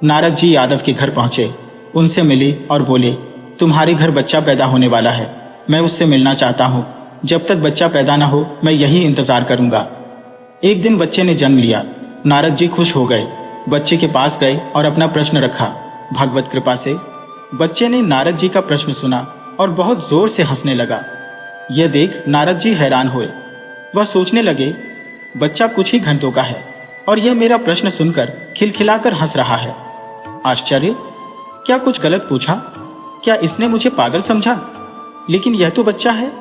नारद जी यादव के घर पहुंचे, उनसे मिले और बोले, तुम्हारे घर बच्चा पैदा होने वाला है, मैं उससे मिलना चाहता हूं। जब तक बच्चा पैदा न हो मैं यही इंतजार करूंगा। एक दिन बच्चे ने जन्म लिया। नारद जी खुश हो गए। बच्चे के पास गए और अपना प्रश्न रखा। भगवत कृपा से बच्चे ने नारद जी का प्रश्न सुना और बहुत जोर से हंसने लगा। यह देख नारद जी हैरान हुए। वह सोचने लगे, बच्चा कुछ ही घंटों का है और यह मेरा प्रश्न सुनकर खिलखिलाकर हंस रहा है। आश्चर्य! क्या कुछ गलत पूछा? क्या इसने मुझे पागल समझा? लेकिन यह तो बच्चा है।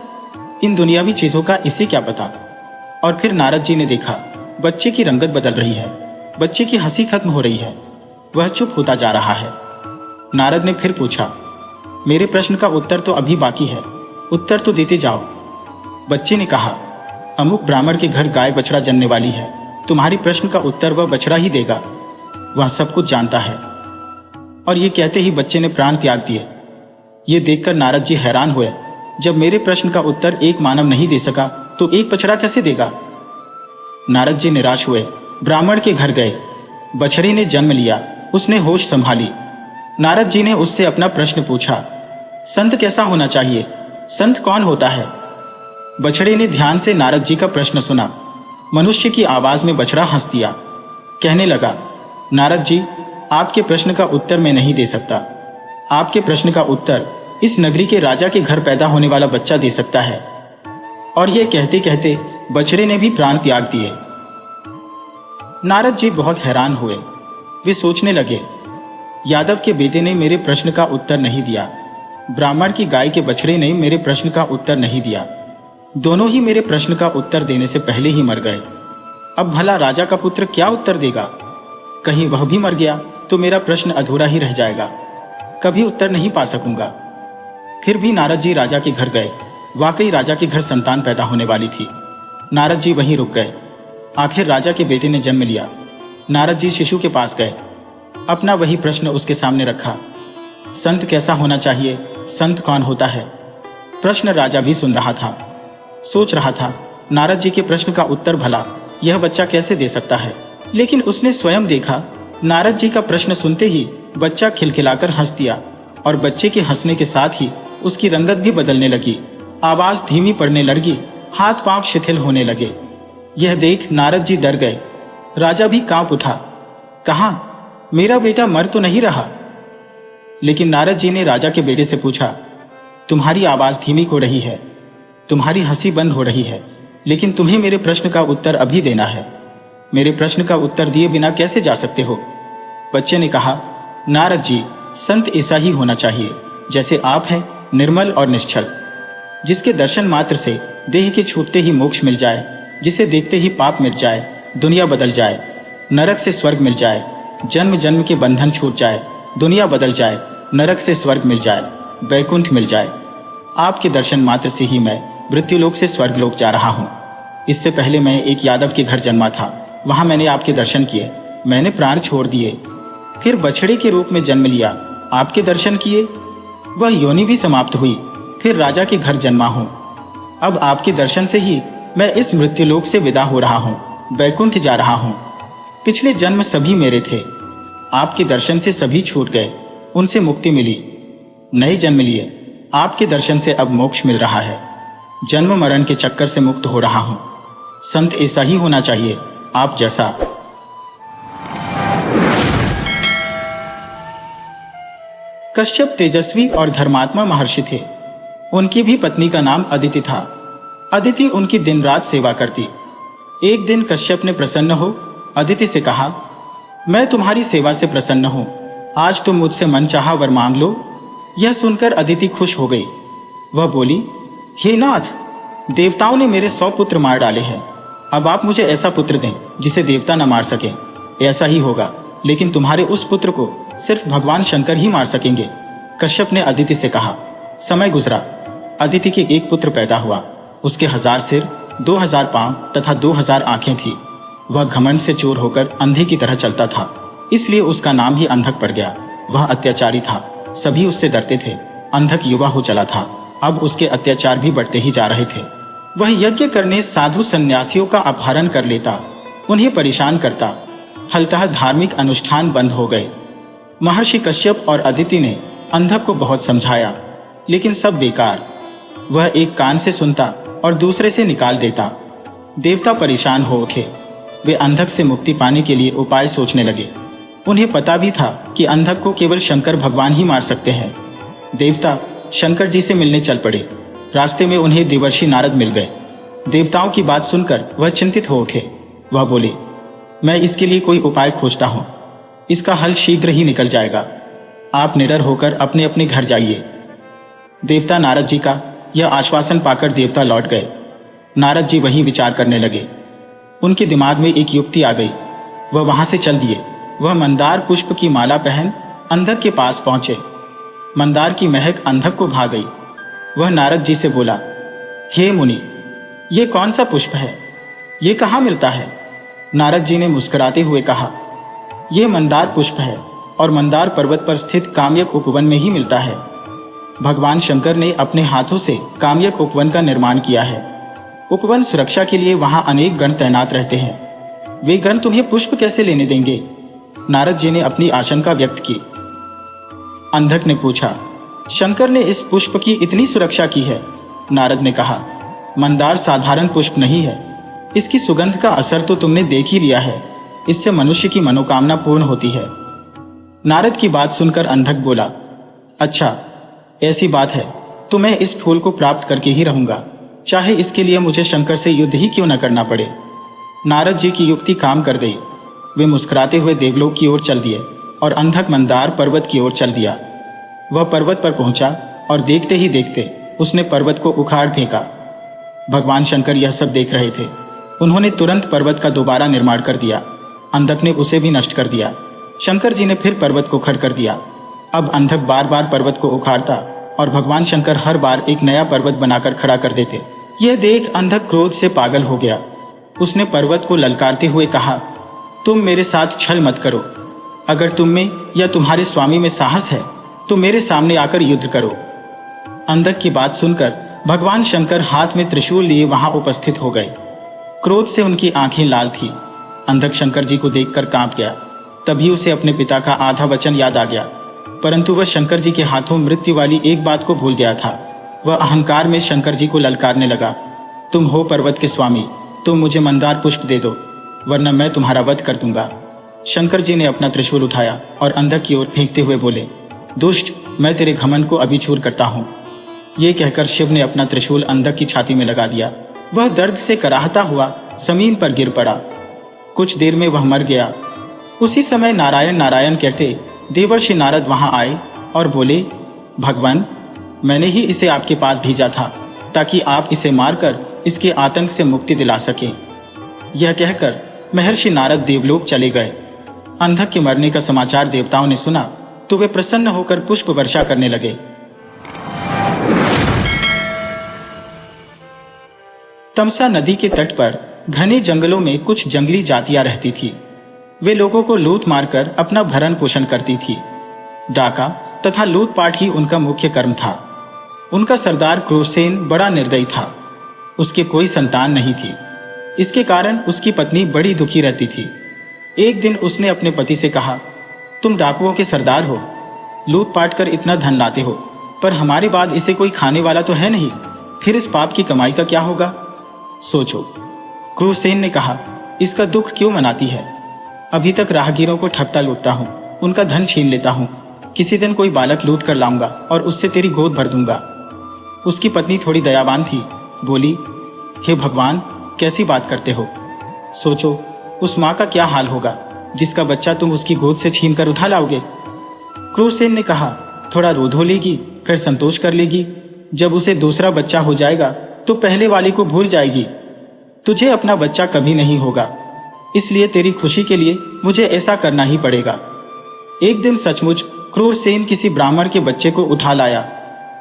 इन दुनियावी चीजों का इसे क्या पता। और फिर नारद जी ने देखा, बच्चे की रंगत बदल रही है। बच्चे की हंसी खत्म हो रही है। वह चुप होता जा रहा है। नारद ने फिर पूछा, मेरे प्रश्न का उत्तर तो अभी बाकी है, उत्तर तो देते जाओ। बच्चे ने कहा, अमुक ब्राह्मण के घर गाय बछड़ा जन्मने वाली है। तुम्हारी प्रश्न का उत्तर वह बछड़ा ही देगा। वह सब कुछ जानता है। और ये कहते ही बच्चे ने प्राण त्याग दिए। ये देखकर नारद जी हैरान हुए। जब मेरे प्रश्न का उत्तर एक मानव नहीं दे सका तो एक बछड़ा कैसे देगा? नारद जी निराश हुए। ब्राह्मण के घर गए। बछड़े ने जन्म लिया। उसने होश संभाली। नारद जी ने उससे अपना प्रश्न पूछा, संत कैसा होना चाहिए? संत कौन होता है? बछड़े ने ध्यान से नारद जी का प्रश्न सुना। मनुष्य की आवाज में बछड़ा हंस दिया। कहने लगा, नारद जी, आपके प्रश्न का उत्तर मैं नहीं दे सकता। आपके प्रश्न का उत्तर इस नगरी के राजा के घर पैदा होने वाला बच्चा दे सकता है। और यह कहते कहते बछड़े ने भी प्राण त्याग दिए। नारद जी बहुत हैरान हुए। वे सोचने लगे, यादव के बेटे ने मेरे प्रश्न का उत्तर नहीं दिया। ब्राह्मण की गाय के बछड़े ने मेरे प्रश्न का उत्तर नहीं दिया। दोनों ही मेरे प्रश्न का उत्तर देने से पहले ही मर गए। अब भला राजा का पुत्र क्या उत्तर देगा? कहीं वह भी मर गया तो मेरा प्रश्न अधूरा ही रह जाएगा। कभी उत्तर नहीं पा सकूंगा। फिर भी नारद जी राजा के घर गए। वाकई राजा के घर संतान पैदा होने वाली थी। नारद जी वहीं रुक गए। आखिर राजा के बेटे ने जन्म लिया। नारद जी शिशु के पास गए। अपना वही प्रश्न उसके सामने रखा। संत कैसा होना चाहिए, संत कौन होता है? प्रश्न राजा भी सुन रहा था, सोच रहा था नारद जी के प्रश्न का उत्तर भला यह बच्चा कैसे दे सकता है। लेकिन उसने स्वयं देखा, नारद जी का प्रश्न सुनते ही बच्चा खिलखिलाकर हंस दिया और बच्चे के हंसने के साथ ही उसकी रंगत भी बदलने लगी, आवाज धीमी पड़ने लगी, हाथ पांव शिथिल होने लगे। यह देख नारद जी डर गए। राजा भी कांप उठा। कहा, मेरा बेटा मर तो नहीं रहा? लेकिन नारद जी ने राजा के बेटे से पूछा, तुम्हारी आवाज धीमी हो रही है, तुम्हारी हंसी बंद हो रही है, लेकिन तुम्हें मेरे प्रश्न का उत्तर अभी देना है। मेरे प्रश्न का उत्तर दिए बिना कैसे जा सकते हो? बच्चे ने कहा, नारद जी, संत ऐसा ही होना चाहिए जैसे आप हैं, निर्मल और निश्चल, जिसके दर्शन मात्र से देह के छूटते ही मोक्ष मिल जाए, जिसे देखते ही पाप मिट जाए, दुनिया बदल जाए, नरक से स्वर्ग मिल जाए, जन्म जन्म के बंधन छूट जाए, दुनिया बदल जाए, नरक से स्वर्ग मिल जाए, वैकुंठ मिल जाए। आपके दर्शन मात्र से ही मैं मृत्युलोक से स्वर्गलोक जा रहा हूँ। इससे पहले मैं एक यादव के घर जन्मा था, वहां मैंने आपके दर्शन किए, मैंने प्राण छोड़ दिए, फिर बछड़े के रूप में जन्म लिया, आपके दर्शन किए, वह योनि भी समाप्त हुई, फिर राजा के घर जन्मा हूँ। अब आपके दर्शन से ही मैं इस मृत्युलोक से विदा हो रहा हूँ, वैकुंठ जा रहा हूँ। पिछले जन्म सभी मेरे थे, आपके दर्शन से सभी छूट गए, उनसे मुक्ति मिली, नए जन्म लिए, आपके दर्शन से अब मोक्ष मिल रहा है, जन्म मरण के चक्कर से मुक्त हो रहा हूँ। संत ऐसा ही होना चाहिए, आप जैसा। कश्यप तेजस्वी और धर्मात्मा महर्षि थे। उनकी भी पत्नी का नाम अदिति था। अदिति उनकी दिन रात सेवा करती। एक दिन कश्यप ने प्रसन्न हो अदिति से कहा, मैं तुम्हारी सेवा से प्रसन्न हूं, आज तुम मुझसे मनचाहा वर मांग लो। यह सुनकर अदिति खुश हो गई। वह बोली, हे नाथ, देवताओं ने मेरे 100 पुत्र मार डाले हैं, अब आप मुझे ऐसा पुत्र दें जिसे देवता न मार सके। ऐसा ही होगा, लेकिन तुम्हारे उस पुत्र को सिर्फ भगवान शंकर ही मार सकेंगे। कश्यप ने अदिति से कहा। समय गुजरा, अदिति के एक पुत्र पैदा हुआ। उसके 1000 सिर, 2000 पांव तथा 2000 आंखें थी। वह घमंड से चोर होकर अंधे की तरह चलता था, इसलिए उसका नाम ही अंधक पड़ गया। वह अत्याचारी था, सभी उससे डरते थे। अंधक युवा हो चला था, अब उसके अत्याचार भी बढ़ते ही जा रहे थे। वह यज्ञ करने साधु सन्यासियों का अपहरण कर लेता, उन्हें परेशान करता। फलतः धार्मिक अनुष्ठान बंद हो गए। महर्षि कश्यप और अदिति ने अंधक को बहुत समझाया, लेकिन सब बेकार। वह एक कान से सुनता और दूसरे से निकाल देता। देवता परेशान हो उठे। वे अंधक से मुक्ति पाने के लिए उपाय सोचने लगे। उन्हें पता भी था कि अंधक को केवल शंकर भगवान ही मार सकते हैं। देवता शंकर जी से मिलने चल पड़े। रास्ते में उन्हें देवर्षि नारद मिल गए। देवताओं की बात सुनकर वह चिंतित हो उठे। वह बोले, मैं इसके लिए कोई उपाय खोजता हूं, इसका हल शीघ्र ही निकल जाएगा। आप निडर होकर अपने अपने घर जाइए। देवता नारद जी का यह आश्वासन पाकर देवता लौट गए। नारद जी वहीं विचार करने लगे। उनके दिमाग में एक युक्ति आ गई। वह वहां से चल दिए। वह मंदार पुष्प की माला पहन अंधक के पास पहुंचे। मंदार की महक अंधक को भा गई। वह नारद जी से बोला, हे मुनि, ये कौन सा पुष्प है, ये कहाँ मिलता है? नारद जी ने मुस्कुराते हुए कहा, यह मंदार पुष्प है और मंदार पर्वत पर स्थित काम्यक उपवन में ही मिलता है। भगवान शंकर ने अपने हाथों से काम्यक उपवन का निर्माण किया है। उपवन सुरक्षा के लिए वहां अनेक गण तैनात रहते हैं। वे गण तुम्हें पुष्प कैसे लेने देंगे? नारद जी ने अपनी आशंका व्यक्त की। अंधक ने पूछा, शंकर ने इस पुष्प की इतनी सुरक्षा की है? नारद ने कहा, मंदार साधारण पुष्प नहीं है, इसकी सुगंध का असर तो तुमने देख ही लिया है। इससे मनुष्य की मनोकामना पूर्ण होती है। नारद की बात सुनकर अंधक बोला, अच्छा ऐसी बात है तो मैं इस फूल को प्राप्त करके ही रहूंगा, चाहे इसके लिए मुझे शंकर से युद्ध ही क्यों न करना पड़े। नारद जी की युक्ति काम कर गई। वे मुस्कुराते हुए देवलोक की ओर चल दिए और अंधक मंदार पर्वत की ओर चल दिया। वह पर्वत पर पहुंचा और देखते ही देखते उसने पर्वत को उखाड़ फेंका। भगवान शंकर यह सब देख रहे थे। उन्होंने तुरंत पर्वत का दोबारा निर्माण कर दिया। अंधक ने उसे भी नष्ट कर दिया। शंकर जी ने फिर पर्वत को खड़ कर दिया। अब अंधक बार बार पर्वत को उखाड़ता और भगवान शंकर हर बार एक नया पर्वत बनाकर खड़ा कर देते। यह देख अंधक क्रोध से पागल हो गया। उसने पर्वत को ललकारते हुए कहा, तुम मेरे साथ छल मत करो। अगर तुम में या तुम्हारे स्वामी में साहस है तो मेरे सामने आकर युद्ध करो। अंधक की बात सुनकर भगवान शंकर हाथ में त्रिशूल लिए वहां उपस्थित हो गए। क्रोध से उनकी आंखें लाल थी। अंधक शंकर जी को देखकर कांप गया। तभी उसे अपने पिता का आधा वचन याद आ गया, परंतु वह शंकर जी के हाथों मृत्यु वाली एक बात को भूल गया था। वह अहंकार में शंकर जी को ललकारने लगा, तुम हो पर्वत के स्वामी, तुम मुझे मंदार पुष्प दे दो, वरना मैं तुम्हारा वध कर दूंगा। शंकर जी ने अपना त्रिशूल उठाया और अंधक की ओर फेंकते हुए बोले, दुष्ट, मैं तेरे घमंड को अभी चूर करता हूं। ये कहकर शिव ने अपना त्रिशूल अंधक की छाती में लगा दिया। वह दर्द से कराहता हुआ जमीन पर गिर पड़ा। कुछ देर में वह मर गया। उसी समय नारायण नारायण कहते देवर्षि नारद वहां आए और बोले, भगवान, मैंने ही इसे आपके पास भेजा था ताकि आप इसे मारकर इसके आतंक से मुक्ति दिला सकें। यह कहकर महर्षि नारद देवलोक चले गए। अंधक के मरने का समाचार देवताओं ने सुना तो वे प्रसन्न होकर पुष्प वर्षा करने लगे। तमसा नदी के तट पर घने जंगलों में कुछ जंगली जातियां रहती थी। वे लोगों को लूट मारकर अपना भरण पोषण करती थी। डाका तथा लूटपाट ही उनका मुख्य कर्म था। उनका सरदार क्रूरसेन बड़ा निर्दयी था। उसके कोई संतान नहीं थी। इसके कारण उसकी पत्नी बड़ी दुखी रहती थी। एक दिन उसने अपने पति से कहा, तुम डाकुओं के सरदार हो, लूटपाट कर इतना धन लाते हो, पर हमारे बाद इसे कोई खाने वाला तो है नहीं, फिर इस पाप की कमाई का क्या होगा? सोचो। क्रूरसेन ने कहा, इसका दुख क्यों मनाती है? अभी तक राहगीरों को ठगता लूटता हूं, उनका धन छीन लेता हूं। किसी दिन कोई बालक लूट कर लाऊंगा और उससे तेरी गोद भर दूंगा। उसकी पत्नी थोड़ी दयावान थी, बोली, हे भगवान, कैसी बात करते हो? सोचो, उस माँ का क्या हाल होगा जिसका बच्चा तुम उसकी गोद से छीन कर उठा लाओगे। क्रूरसेन ने कहा, थोड़ा रो धो लेगी, फिर संतोष कर लेगी। जब उसे दूसरा बच्चा हो जाएगा तो पहले वाले को भूल जाएगी। तुझे अपना बच्चा कभी नहीं होगा, इसलिए तेरी खुशी के लिए मुझे ऐसा करना ही पड़ेगा। एक दिन सचमुच क्रूरसेन किसी ब्राह्मण के बच्चे को उठा लाया।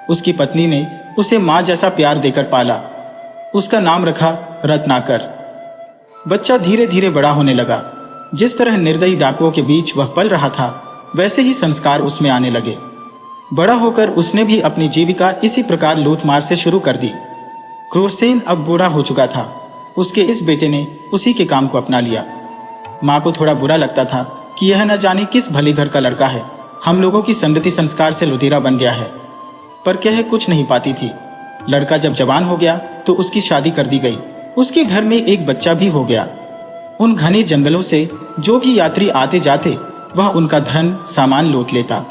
उसकी पत्नी ने उसे माँ जैसा प्यार देकर पाला। उसका नाम रखा रत्नाकर। बच्चा धीरे धीरे बड़ा होने लगा। जिस तरह निर्दयी डाकुओं के बीच वह पल रहा था, वैसे ही संस्कार उसमें आने लगे। बड़ा होकर उसने भी अपनी जीविका इसी प्रकार लूटमार से शुरू कर दी। क्रूरसेन अब बूढ़ा हो चुका था। उसके इस बेटे ने उसी के काम को अपना लिया। माँ को थोड़ा बुरा लगता था कि यह न जाने किस भले घर का लड़का है, हम लोगों की संगति संस्कार से लुटेरा बन गया है, पर कह कुछ नहीं पाती थी। लड़का जब जवान हो गया तो उसकी शादी कर दी गई। उसके घर में एक बच्चा भी हो गया। उन घने जंगलों से जो भी यात्री आते जाते वह उनका धन सामान लूट लेता।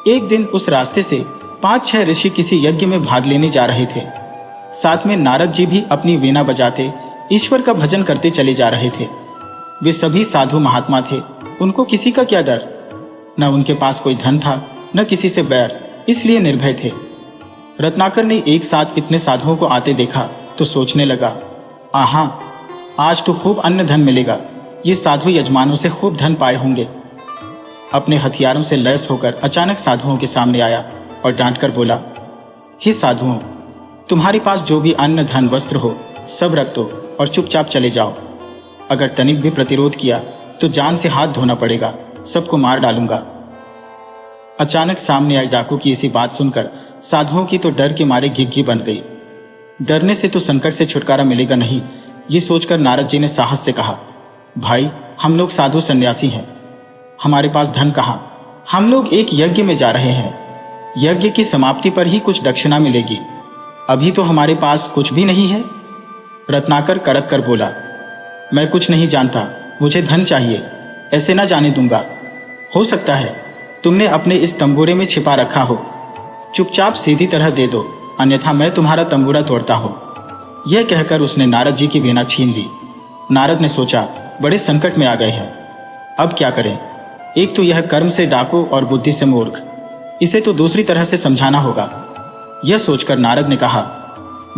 एक दिन उस रास्ते से 5-6 ऋषि किसी यज्ञ में भाग लेने जा रहे थे। साथ में नारद जी भी अपनी वीणा बजाते ईश्वर का भजन करते चले जा रहे थे। वे सभी साधु महात्मा थे। उनको किसी का क्या डर? न उनके पास कोई धन था, न किसी से बैर, इसलिए निर्भय थे। रत्नाकर ने एक साथ इतने साधुओं को आते देखा तो सोचने लगा, आहा, आज तो खूब अन्न धन मिलेगा। ये साधु यजमानों से खूब धन पाए होंगे। अपने हथियारों से लैस होकर अचानक साधुओं के सामने आया और डांटकर बोला, हे साधुओं, तुम्हारे पास जो भी अन्न धन वस्त्र हो सब रख दो और चुपचाप चले जाओ। अगर तनिक भी प्रतिरोध किया तो जान से हाथ धोना पड़ेगा, सबको मार डालूंगा। अचानक सामने आई डाकू की ऐसी बात सुनकर साधुओं की तो डर के मारे घिघी बंध गई। डरने से तो संकट से छुटकारा मिलेगा नहीं, ये सोचकर नारद जी ने साहस से कहा, भाई, हम लोग साधु सन्यासी हैं, हमारे पास धन कहाँ? हम लोग एक यज्ञ में जा रहे हैं। यज्ञ की समाप्ति पर ही कुछ दक्षिणा मिलेगी, अभी तो हमारे पास कुछ भी नहीं है। रत्नाकर कड़क कर बोला, मैं कुछ नहीं जानता, मुझे धन चाहिए, ऐसे ना जाने दूंगा। हो सकता है तुमने अपने इस तंबूरे में छिपा रखा हो, चुपचाप सीधी तरह दे दो, अन्यथा मैं तुम्हारा तंबूरा तोड़ता हूं। यह कहकर उसने नारद जी की वीणा छीन ली। नारद ने सोचा, बड़े संकट में आ गए हैं, अब क्या करें? एक तो यह कर्म से डाकू और बुद्धि से मूर्ख, इसे तो दूसरी तरह से समझाना होगा। यह सोचकर नारद ने कहा,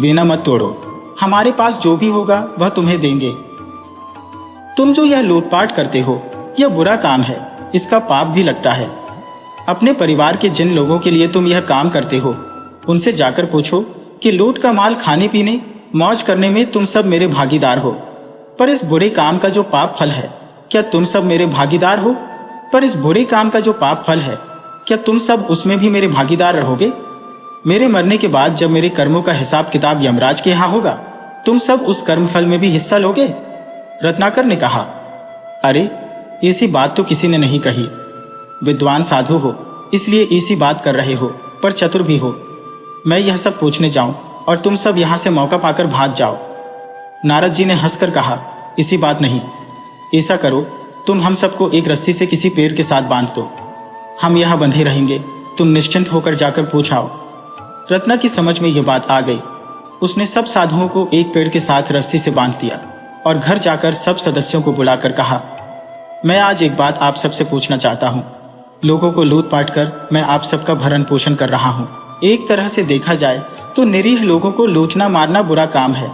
वीणा मत तोड़ो, हमारे पास जो भी होगा वह तुम्हें देंगे। तुम जो यह लूटपाट करते हो यह बुरा काम है, इसका पाप भी लगता है। अपने परिवार के जिन लोगों के लिए तुम यह काम करते हो उनसे जाकर पूछो कि लूट का माल खाने पीने मौज करने में तुम सब मेरे भागीदार हो, पर इस बुरे काम का जो पाप फल है, क्या तुम सब मेरे भागीदार हो? पर इस बुरे काम का जो पाप फल है, क्या तुम सब उसमें भी मेरे भागीदार रहोगे? मेरे मरने के बाद जब मेरे कर्मों का हिसाब किताब यमराज के यहाँ होगा, तुम सब उस कर्म फल में भी हिस्सा लोगे? रत्नाकर ने कहा, अरे ऐसी बात तो किसी ने नहीं कही। विद्वान साधु हो इसलिए ऐसी बात कर रहे हो, पर चतुर भी हो। मैं यह सब पूछने जाऊं और तुम सब यहां से मौका पाकर भाग जाओ। नारद जी ने हंसकर कहा, इसी बात नहीं, ऐसा करो तुम हम सबको एक रस्सी से किसी पेड़ के साथ बांध दो, हम यहां बंधे रहेंगे, तुम निश्चिंत होकर जाकर पूछ आओ। रत्ना की समझ में यह बात आ गई। उसने सब साधुओं को एक पेड़ के साथ रस्सी से बांध दिया और घर जाकर सब सदस्यों को बुलाकर कहा, मैं आज एक बात आप सबसे पूछना चाहता हूं। लोगों को लूट पाट कर मैं आप सबका भरण पोषण कर रहा हूं। एक तरह से देखा जाए तो निरीह लोगों को लूटना मारना बुरा काम है।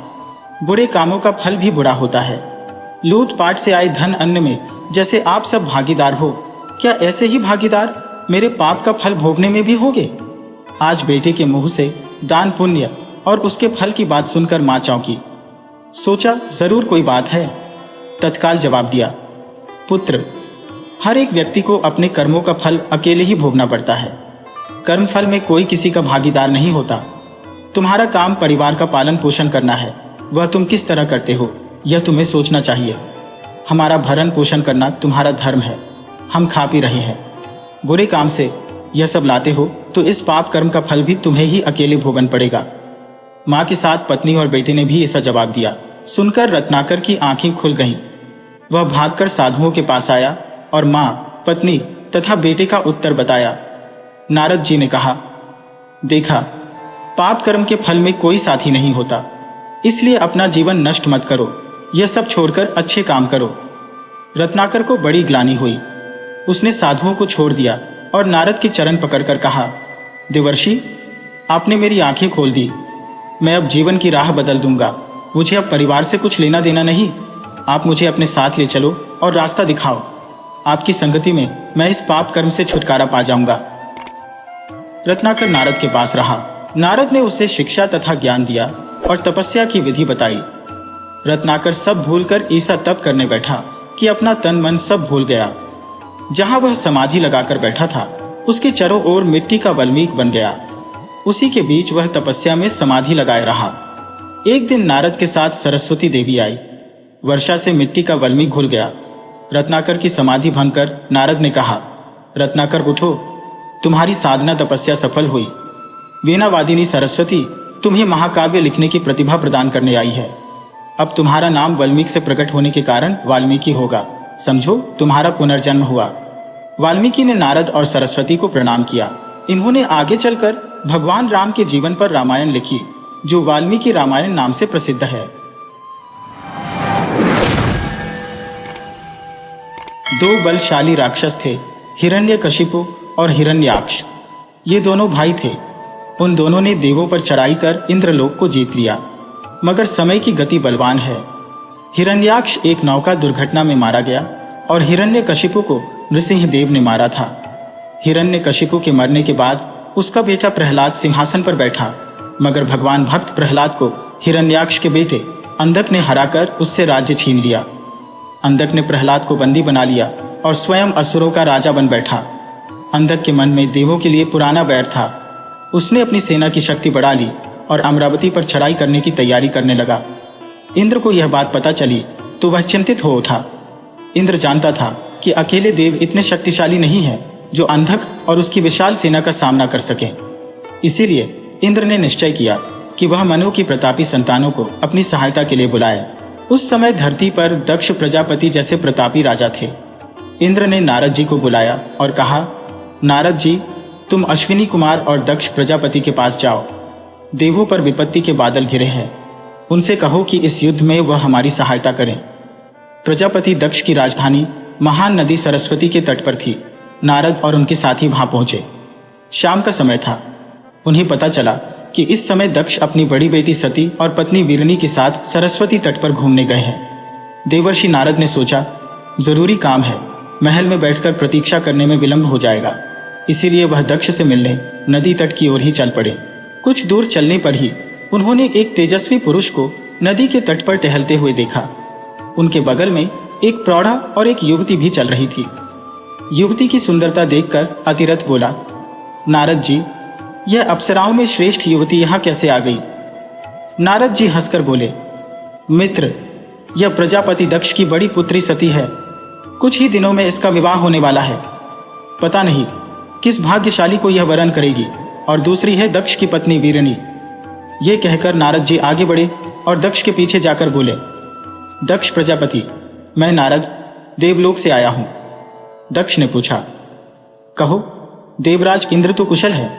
बुरे कामों का फल भी बुरा होता है। लूट पाट से आए धन अन्न में जैसे आप सब भागीदार हो, क्या ऐसे ही भागीदार मेरे पाप का फल भोगने में भी होगे? आज बेटे के मुंह से दान पुण्य और उसके फल की बात सुनकर मां चौंकी। सोचा जरूर कोई बात है। तत्काल जवाब दिया, पुत्र, हर एक व्यक्ति को अपने कर्मों का फल अकेले ही भोगना पड़ता है। कर्म फल में कोई किसी का भागीदार नहीं होता। तुम्हारा काम परिवार का पालन पोषण करना है, वह तुम किस तरह करते हो यह तुम्हें सोचना चाहिए। हमारा भरण पोषण करना तुम्हारा धर्म है। हम खा पी रहे हैं, बुरे काम से यह सब लाते हो तो इस पाप कर्म का फल भी तुम्हें ही अकेले भोगन पड़ेगा। मां के साथ पत्नी और बेटे ने भी ऐसा जवाब दिया। सुनकर रत्नाकर की आंखें खुल गईं। वह भागकर साधुओं के पास आया और मां, पत्नी तथा बेटे का उत्तर बताया। नारद जी ने कहा, देखा, पाप कर्म के फल में कोई साथी नहीं होता, इसलिए अपना जीवन नष्ट मत करो, यह सब छोड़कर अच्छे काम करो। रत्नाकर को बड़ी ग्लानि हुई। उसने साधुओं को छोड़ दिया और नारद के चरण पकड़कर कहा, देवर्षि, आपने मेरी आंखें खोल दी। मैं अब जीवन की राह बदल दूंगा। मुझे अब परिवार से कुछ लेना देना नहीं। आप मुझे अपने साथ ले चलो और रास्ता दिखाओ। आपकी संगति में मैं इस पाप कर्म से छुटकारा पा जाऊंगा। रत्नाकर नारद के पास रहा। नारद ने उसे शिक्षा तथा ज्ञान दिया और तपस्या की विधि बताई। रत्नाकर सब भूलकर ऐसा तप करने बैठा कि अपना तन मन सब भूल गया। जहां वह समाधि लगाकर बैठा था, उसके चारों ओर मिट्टी का वल्मीक बन गया। उसी के बीच वह तपस्या में समाधि लगाए रहा। एक दिन नारद के साथ सरस्वती देवी आई। वर्षा से मिट्टी का वल्मीक घुल गया। रत्नाकर की समाधि भंग कर नारद ने कहा, रत्नाकर उठो, तुम्हारी साधना तपस्या सफल हुई। वीणावादिनी सरस्वती तुम्हें महाकाव्य लिखने की प्रतिभा प्रदान करने आई है। अब तुम्हारा नाम वाल्मीकि से प्रकट होने के कारण वाल्मीकि होगा। समझो, तुम्हारा पुनर्जन्म हुआ। वाल्मीकि ने नारद और सरस्वती को प्रणाम किया। इन्होंने आगे चलकर भगवान राम के जीवन पर रामायण लिखी, जो वाल्मीकि रामायण नाम से प्रसिद्ध है। दो बलशाली राक्षस थे, हिरण्यकशिपु और हिरण्याक्ष। ये दोनों भाई थे। उन दोनों ने देवों पर चढ़ाई कर इंद्रलोक को जीत लिया, मगर समय की गति बलवान है। हिरण्याक्ष एक नौका दुर्घटना में मारा गया और हिरण्यकशिपु को नृसिंहदेव ने मारा था। हिरण्यकशिपु के मरने के बाद उसका बेटा प्रहलाद सिंहासन पर बैठा, मगर भगवान भक्त प्रहलाद को हिरण्याक्ष के बेटे अंधक ने हराकर उससे राज्य छीन लिया। अंधक ने प्रहलाद को बंदी बना लिया और स्वयं असुरों का राजा बन बैठा। अंधक के मन में देवों के लिए पुराना वैर था। उसने अपनी सेना की शक्ति बढ़ा ली और अमरावती पर चढ़ाई करने की तैयारी करने लगा। इंद्र को यह बात पता चली तो वह चिंतित हो उठा। इंद्र जानता था कि अकेले देव इतने शक्तिशाली नहीं है जो अंधक और उसकी विशाल सेना का सामना कर सके। इसीलिए इंद्र ने निश्चय किया कि वह मनु की प्रतापी संतानों को अपनी सहायता के लिए बुलाए। उस समय धरती पर दक्ष प्रजापति जैसे प्रतापी राजा थे। इंद्र ने नारद जी को बुलाया और कहा, नारद जी, तुम अश्विनी कुमार और दक्ष प्रजापति के पास जाओ। देवों पर विपत्ति के बादल घिरे हैं। उनसे कहो कि इस युद्ध में वह हमारी सहायता करें। प्रजापति दक्ष की राजधानी महान नदी सरस्वती के तट पर थी। नारद और उनके साथी वहां पहुंचे। शाम का समय था। उन्हें पता चला कि इस समय दक्ष अपनी बड़ी बेटी सती और पत्नी वीरनी के साथ सरस्वती तट पर घूमने गए हैं। देवर्षि नारद ने सोचा, जरूरी काम है, महल में बैठकर प्रतीक्षा करने में विलंब हो जाएगा। इसीलिए वह दक्ष से मिलने नदी तट की ओर ही चल पड़े। कुछ दूर चलने पर ही उन्होंने एक तेजस्वी पुरुष को नदी के तट पर टहलते हुए देखा। उनके बगल में एक प्रौढ़ा और एक युवती भी चल रही थी। युवती की सुंदरता देखकर अतिरथ बोला, नारद जी, यह अप्सराओं में श्रेष्ठ युवती यहाँ कैसे आ गई? नारद जी हंसकर बोले, मित्र, यह प्रजापति दक्ष की बड़ी पुत्री सती है। कुछ ही दिनों में इसका विवाह होने वाला है। पता नहीं किस भाग्यशाली को यह वरण करेगी। और दूसरी है दक्ष की पत्नी वीरनी। ये कहकर नारद जी आगे बढ़े और दक्ष के पीछे जाकर बोले, दक्ष प्रजापति, मैं नारद देवलोक से आया हूं। दक्ष ने पूछा, कहो, देवराज इंद्र तो कुशल है,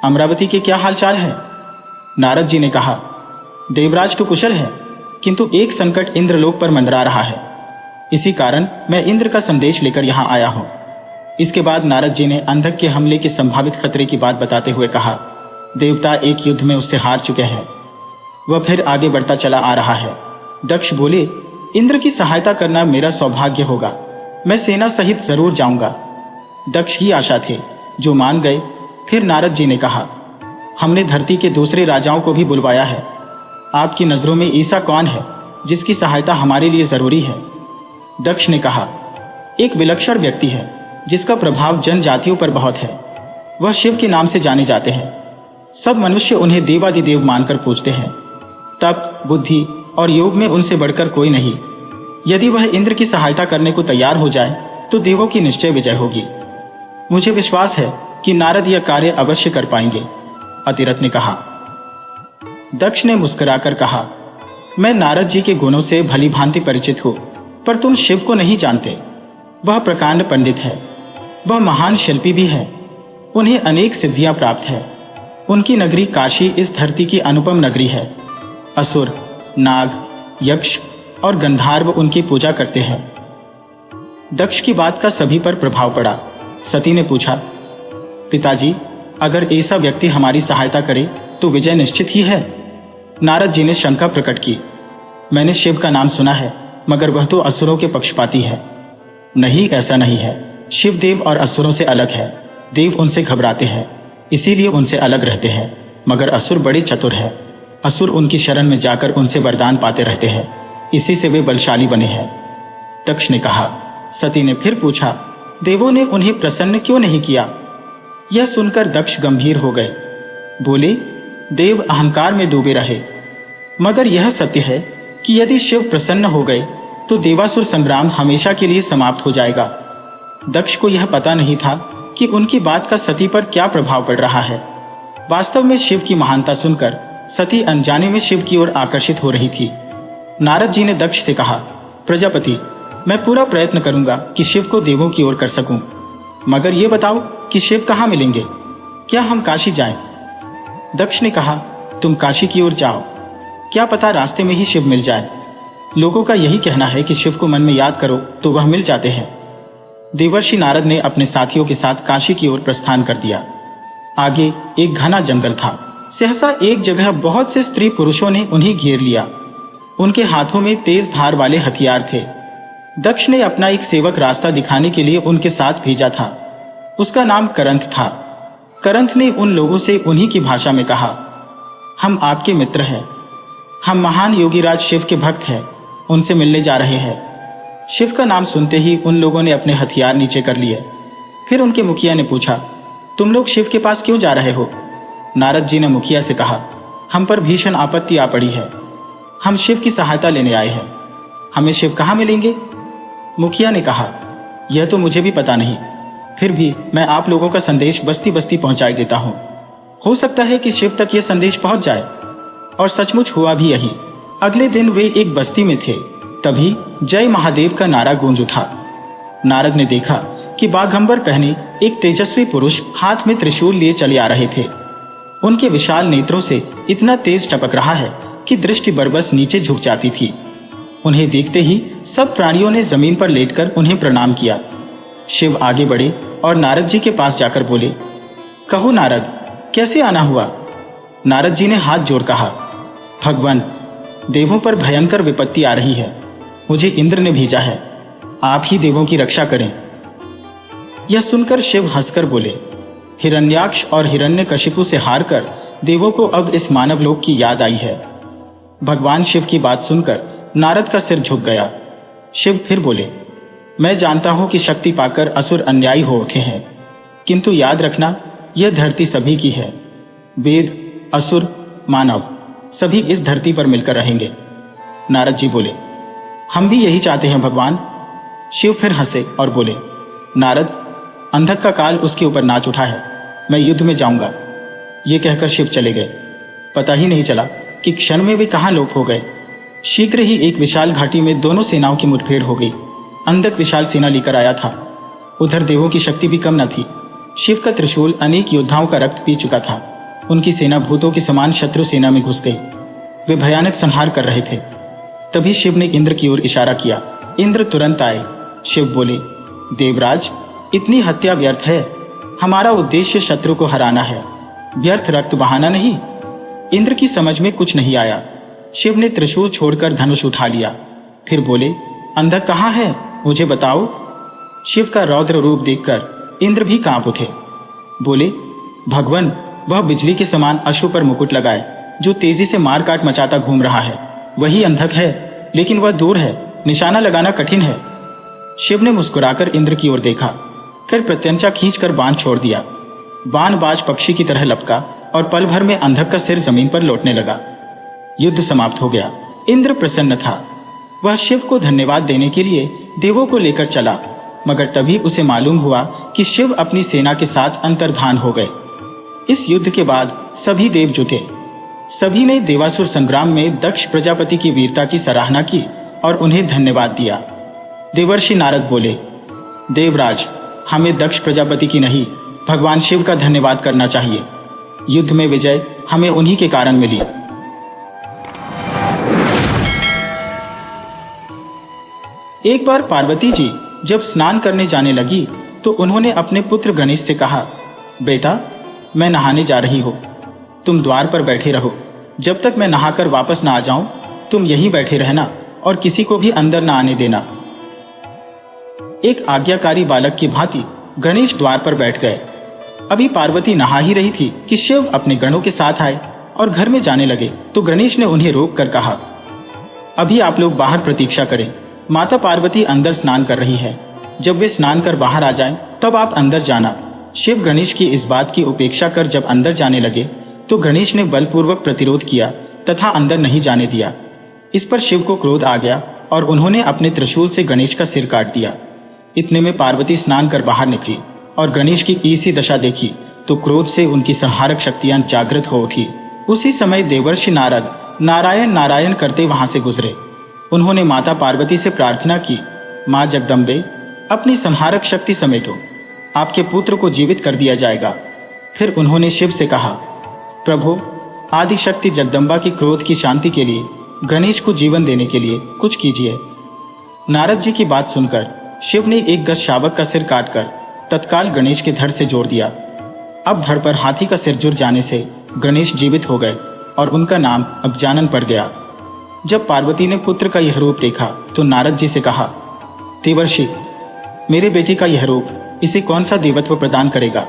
अमरावती के क्या हालचाल है? नारद जी ने कहा, देवराज तो कुशल है, किंतु एक संकट इंद्रलोक पर मंडरा रहा है। इसी कारण मैं इंद्र का संदेश लेकर यहां आया हूं। इसके बाद नारद जी ने अंधक के हमले के संभावित खतरे की बात बताते हुए कहा, देवता एक युद्ध में उससे हार चुके हैं। वह फिर आगे बढ़ता चला आ रहा है। दक्ष बोले, इंद्र की सहायता करना मेरा सौभाग्य होगा। मैं सेना सहित जरूर जाऊंगा। दक्ष ही आशा थे, जो मान गए। फिर नारद जी ने कहा, हमने धरती के दूसरे राजाओं को भी बुलवाया है। आपकी नजरों में ऐसा कौन है जिसकी सहायता हमारे लिए जरूरी है? दक्ष ने कहा, एक विलक्षण व्यक्ति है जिसका प्रभाव जनजातियों पर बहुत है। वह शिव के नाम से जाने जाते हैं। सब मनुष्य उन्हें देवादिदेव मानकर पूजते हैं। तप, बुद्धि और योग में उनसे बढ़कर कोई नहीं। यदि वह इंद्र की सहायता करने को तैयार हो जाए तो देवों की निश्चय विजय होगी। मुझे विश्वास है कि नारद यह कार्य अवश्य कर पाएंगे, अतिरथ ने कहा। दक्ष ने मुस्कुराकर कहा, मैं नारद जी के गुणों से भली भांति परिचित हूं, पर तुम शिव को नहीं जानते। वह प्रकांड पंडित है। वह महान शिल्पी भी है। उन्हें अनेक सिद्धियां प्राप्त है। उनकी नगरी काशी इस धरती की अनुपम नगरी है। असुर, नाग, यक्ष और गंधर्व उनकी पूजा करते हैं। दक्ष की बात का सभी पर प्रभाव पड़ा। सती ने पूछा, पिताजी, अगर ऐसा व्यक्ति हमारी सहायता करे तो विजय निश्चित ही है। नारद जी ने शंका प्रकट की, मैंने शिव का नाम सुना है, मगर वह तो असुरों के पक्षपाती है। नहीं, ऐसा नहीं है। शिव देव और असुरों से अलग है। देव उनसे घबराते हैं, इसीलिए उनसे अलग रहते हैं, मगर असुर बड़े चतुर है। असुर उनकी शरण में जाकर उनसे वरदान पाते रहते हैं, इसी से वे बलशाली बने हैं। दक्ष ने कहा। सती ने फिर पूछा, देवों ने उन्हें प्रसन्न क्यों नहीं किया? यह सुनकर दक्ष गंभीर हो गए। बोले, देव अहंकार में डूबे रहे, मगर यह सत्य है कि यदि शिव प्रसन्न हो गए तो देवासुर संग्राम हमेशा के लिए समाप्त हो जाएगा। दक्ष को यह पता नहीं था कि उनकी बात का सती पर क्या प्रभाव पड़ रहा है। वास्तव में शिव की महानता सुनकर सती अनजाने में शिव की ओर आकर्षित हो रही थी। नारद जी ने दक्ष से कहा, प्रजापति, मैं पूरा प्रयत्न करूंगा कि शिव को देवों की ओर कर सकूं, मगर ये बताओ कि शिव कहाँ मिलेंगे? क्या हम काशी जाएं? दक्ष ने कहा, तुम काशी की ओर जाओ, क्या पता रास्ते में ही शिव मिल जाए। लोगों का यही कहना है कि शिव को मन में याद करो तो वह मिल जाते हैं। देवर्षि नारद ने अपने साथियों के साथ काशी की ओर प्रस्थान कर दिया। आगे एक घना जंगल था। सहसा एक जगह बहुत से स्त्री पुरुषों ने उन्हें घेर लिया। उनके हाथों में तेज धार वाले हथियार थे। दक्ष ने अपना एक सेवक रास्ता दिखाने के लिए उनके साथ भेजा था। उसका नाम करंथ था। करंथ ने उन लोगों से उन्हीं की भाषा में कहा, हम आपके मित्र हैं। हम महान योगीराज शिव के भक्त हैं, उनसे मिलने जा रहे हैं। शिव का नाम सुनते ही उन लोगों ने अपने हथियार नीचे कर लिए। फिर उनके मुखिया ने पूछा, तुम लोग शिव के पास क्यों जा रहे हो? नारद जी ने मुखिया से कहा, हम पर भीषण आपत्ति आ पड़ी है। हम शिव की सहायता लेने आए हैं। हमें शिव कहाँ मिलेंगे? मुखिया ने कहा, यह तो मुझे भी पता नहीं, फिर भी मैं आप लोगों का संदेश बस्ती बस्ती पहुंचाई देता हूं। हो सकता है कि शिव तक यह संदेश पहुंच जाए। और सचमुच हुआ भी यही। अगले दिन वे एक बस्ती में थे। तभी जय महादेव का नारा गूंज उठा। नारद ने देखा कि बाघंबर पहने एक तेजस्वी पुरुष हाथ में त्रिशूल लिए चले आ रहे थे। उनके विशाल नेत्रों से इतना तेज टपक रहा है कि दृष्टि बरबस नीचे झुक जाती थी। उन्हें देखते ही सब प्राणियों ने जमीन पर लेटकर उन्हें प्रणाम किया। शिव आगे बढ़े और नारद जी के पास जाकर बोले, कहो नारद, कैसे आना हुआ? नारद जी ने हाथ जोड़ कहा, भगवान, देवों पर भयंकर विपत्ति आ रही है। मुझे इंद्र ने भेजा है, आप ही देवों की रक्षा करें। यह सुनकर शिव हंसकर बोले, हिरण्याक्ष और हिरण्यकशिपु से हारकर देवों को अब इस मानवलोक की याद आई है। भगवान शिव की बात सुनकर नारद का सिर झुक गया। शिव फिर बोले, मैं जानता हूं कि शक्ति पाकर असुर अन्यायी हो उठे हैं, किंतु याद रखना, यह धरती सभी की है। वेद, असुर, मानव सभी इस धरती पर मिलकर रहेंगे। नारद जी बोले, हम भी यही चाहते हैं भगवान। शिव फिर हंसे और बोले, नारद, अंधक का काल उसके ऊपर नाच उठा है, मैं युद्ध में जाऊंगा। ये कहकर शिव चले गए। पता ही नहीं चला कि क्षण में वे कहां लोप हो गए। शीघ्र ही एक विशाल घाटी में दोनों सेनाओं की मुठभेड़ हो गई। अंधक विशाल सेना लेकर आया था। उधर देवों की शक्ति भी कम न थी। शिव का त्रिशूल अनेक योद्धाओं का रक्त पी चुका था। उनकी सेना भूतों की समान शत्रु सेना में घुस गई। वे भयानक संहार कर रहे थे। तभी शिव ने इंद्र की ओर इशारा किया। इंद्र तुरंत आए। शिव बोले, देवराज, इतनी हत्या व्यर्थ है। हमारा उद्देश्य शत्रु को हराना है, व्यर्थ रक्त बहाना नहीं। इंद्र की समझ में कुछ नहीं आया। शिव ने त्रिशूल छोड़कर धनुष उठा लिया। फिर बोले, अंधक कहाँ है, मुझे बताओ। शिव का रौद्र रूप देखकर इंद्र भी कांप उठे। बोले, भगवान, वह बिजली के समान अश्व पर मुकुट लगाए जो तेजी से मार काट मचाता घूम रहा है, वही अंधक है, लेकिन वह दूर है, निशाना लगाना कठिन है। शिव ने मुस्कुराकर इंद्र की ओर देखा, फिर प्रत्यंचा खींचकर बाण छोड़ दिया। बाण बाज पक्षी की तरह लपका और पल भर में अंधक का सिर जमीन पर लौटने लगा। युद्ध समाप्त हो गया। इंद्र प्रसन्न था। वह शिव को धन्यवाद देने के लिए देवों को लेकर चला, मगर तभी उसे मालूम हुआ कि शिव अपनी सेना के साथ अंतर्धान हो गए। इस युद्ध के बाद सभी देव जुटे। सभी ने देवासुर संग्राम में दक्ष प्रजापति की वीरता की सराहना की और उन्हें धन्यवाद दिया। देवर्षि नारद बोले, देवराज, हमें दक्ष प्रजापति की नहीं, भगवान शिव का धन्यवाद करना चाहिए। युद्ध में विजय हमें उन्हीं के कारण मिली। एक बार पार्वती जी जब स्नान करने जाने लगी तो उन्होंने अपने पुत्र गणेश से कहा, बेटा, मैं नहाने जा रही हूं, तुम द्वार पर बैठे रहो। जब तक मैं नहाकर वापस ना आ जाऊं, तुम यहीं बैठे रहना और किसी को भी अंदर ना आने देना। एक आज्ञाकारी बालक की भांति गणेश द्वार पर बैठ गए। अभी पार्वती नहा ही रही थी कि शिव अपने गणों के साथ आए और घर में जाने लगे तो गणेश ने उन्हें रोक कर कहा, अभी आप लोग बाहर प्रतीक्षा करें, माता पार्वती अंदर स्नान कर रही है। जब वे स्नान कर बाहर आ जाएं, तब आप अंदर जाना। शिव गणेश की इस बात की उपेक्षा कर जब अंदर जाने लगे तो गणेश ने बलपूर्वक प्रतिरोध किया तथा अंदर नहीं जाने दिया। इस पर शिव को क्रोध आ गया और उन्होंने अपने त्रिशूल से गणेश का सिर काट दिया। इतने में पार्वती स्नान कर बाहर निकली और गणेश की ऐसी दशा देखी तो क्रोध से उनकी संहारक शक्तियां जागृत हो उठी। उसी समय देवर्षि नारद नारायण नारायण करते वहां से गुजरे। उन्होंने माता पार्वती से प्रार्थना की, मां जगदम्बे, अपनी संहारक शक्ति समेटो, आपके पुत्र को जीवित कर दिया जाएगा। फिर उन्होंने शिव से कहा, प्रभु, आदि शक्ति जगदम्बा की क्रोध की शांति के लिए गणेश को जीवन देने के लिए कुछ कीजिए। नारद जी की बात सुनकर शिव ने एक गज शावक का सिर काटकर तत्काल गणेश के धड़ से जोड़ दिया। अब धड़ पर हाथी का सिर जुड़ जाने से गणेश जीवित हो गए और उनका नाम अगजानन पड़ गया। जब पार्वती ने पुत्र का यह रूप देखा तो नारद जी से कहा, देवर्षि, मेरे बेटे का यह रूप इसे कौन सा देवत्व प्रदान करेगा?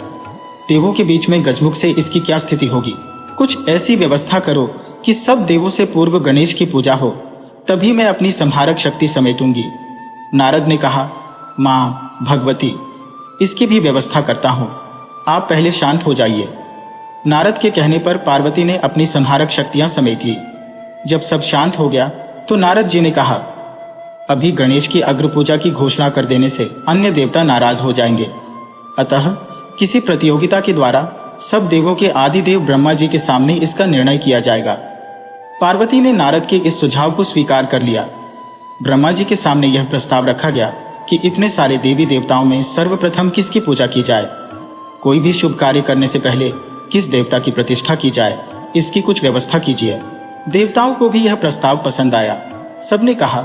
देवों के बीच में गजमुख से इसकी क्या स्थिति होगी? कुछ ऐसी व्यवस्था करो कि सब देवों से पूर्व गणेश की पूजा हो, तभी मैं अपनी संहारक शक्ति समेटूंगी। नारद ने कहा, मां भगवती, इसकी भी व्यवस्था करता हूं, आप पहले शांत हो जाइए। नारद के कहने पर पार्वती ने अपनी संहारक शक्तियां समेट ली। जब सब शांत हो गया तो नारद जी ने कहा, अभी गणेश की अग्र पूजा की घोषणा कर देने से अन्य देवता नाराज हो जाएंगे, अतः किसी प्रतियोगिता के द्वारा सब देवों के आदि देव ब्रह्मा जी के सामने इसका निर्णय किया जाएगा। पार्वती ने नारद के इस सुझाव को स्वीकार कर लिया। ब्रह्मा जी के सामने यह प्रस्ताव रखा गया कि इतने सारे देवी देवताओं में सर्वप्रथम किसकी पूजा की जाए। कोई भी शुभ कार्य करने से पहले किस देवता की प्रतिष्ठा की जाए, इसकी कुछ व्यवस्था कीजिए। देवताओं को भी यह प्रस्ताव पसंद आया। सबने कहा,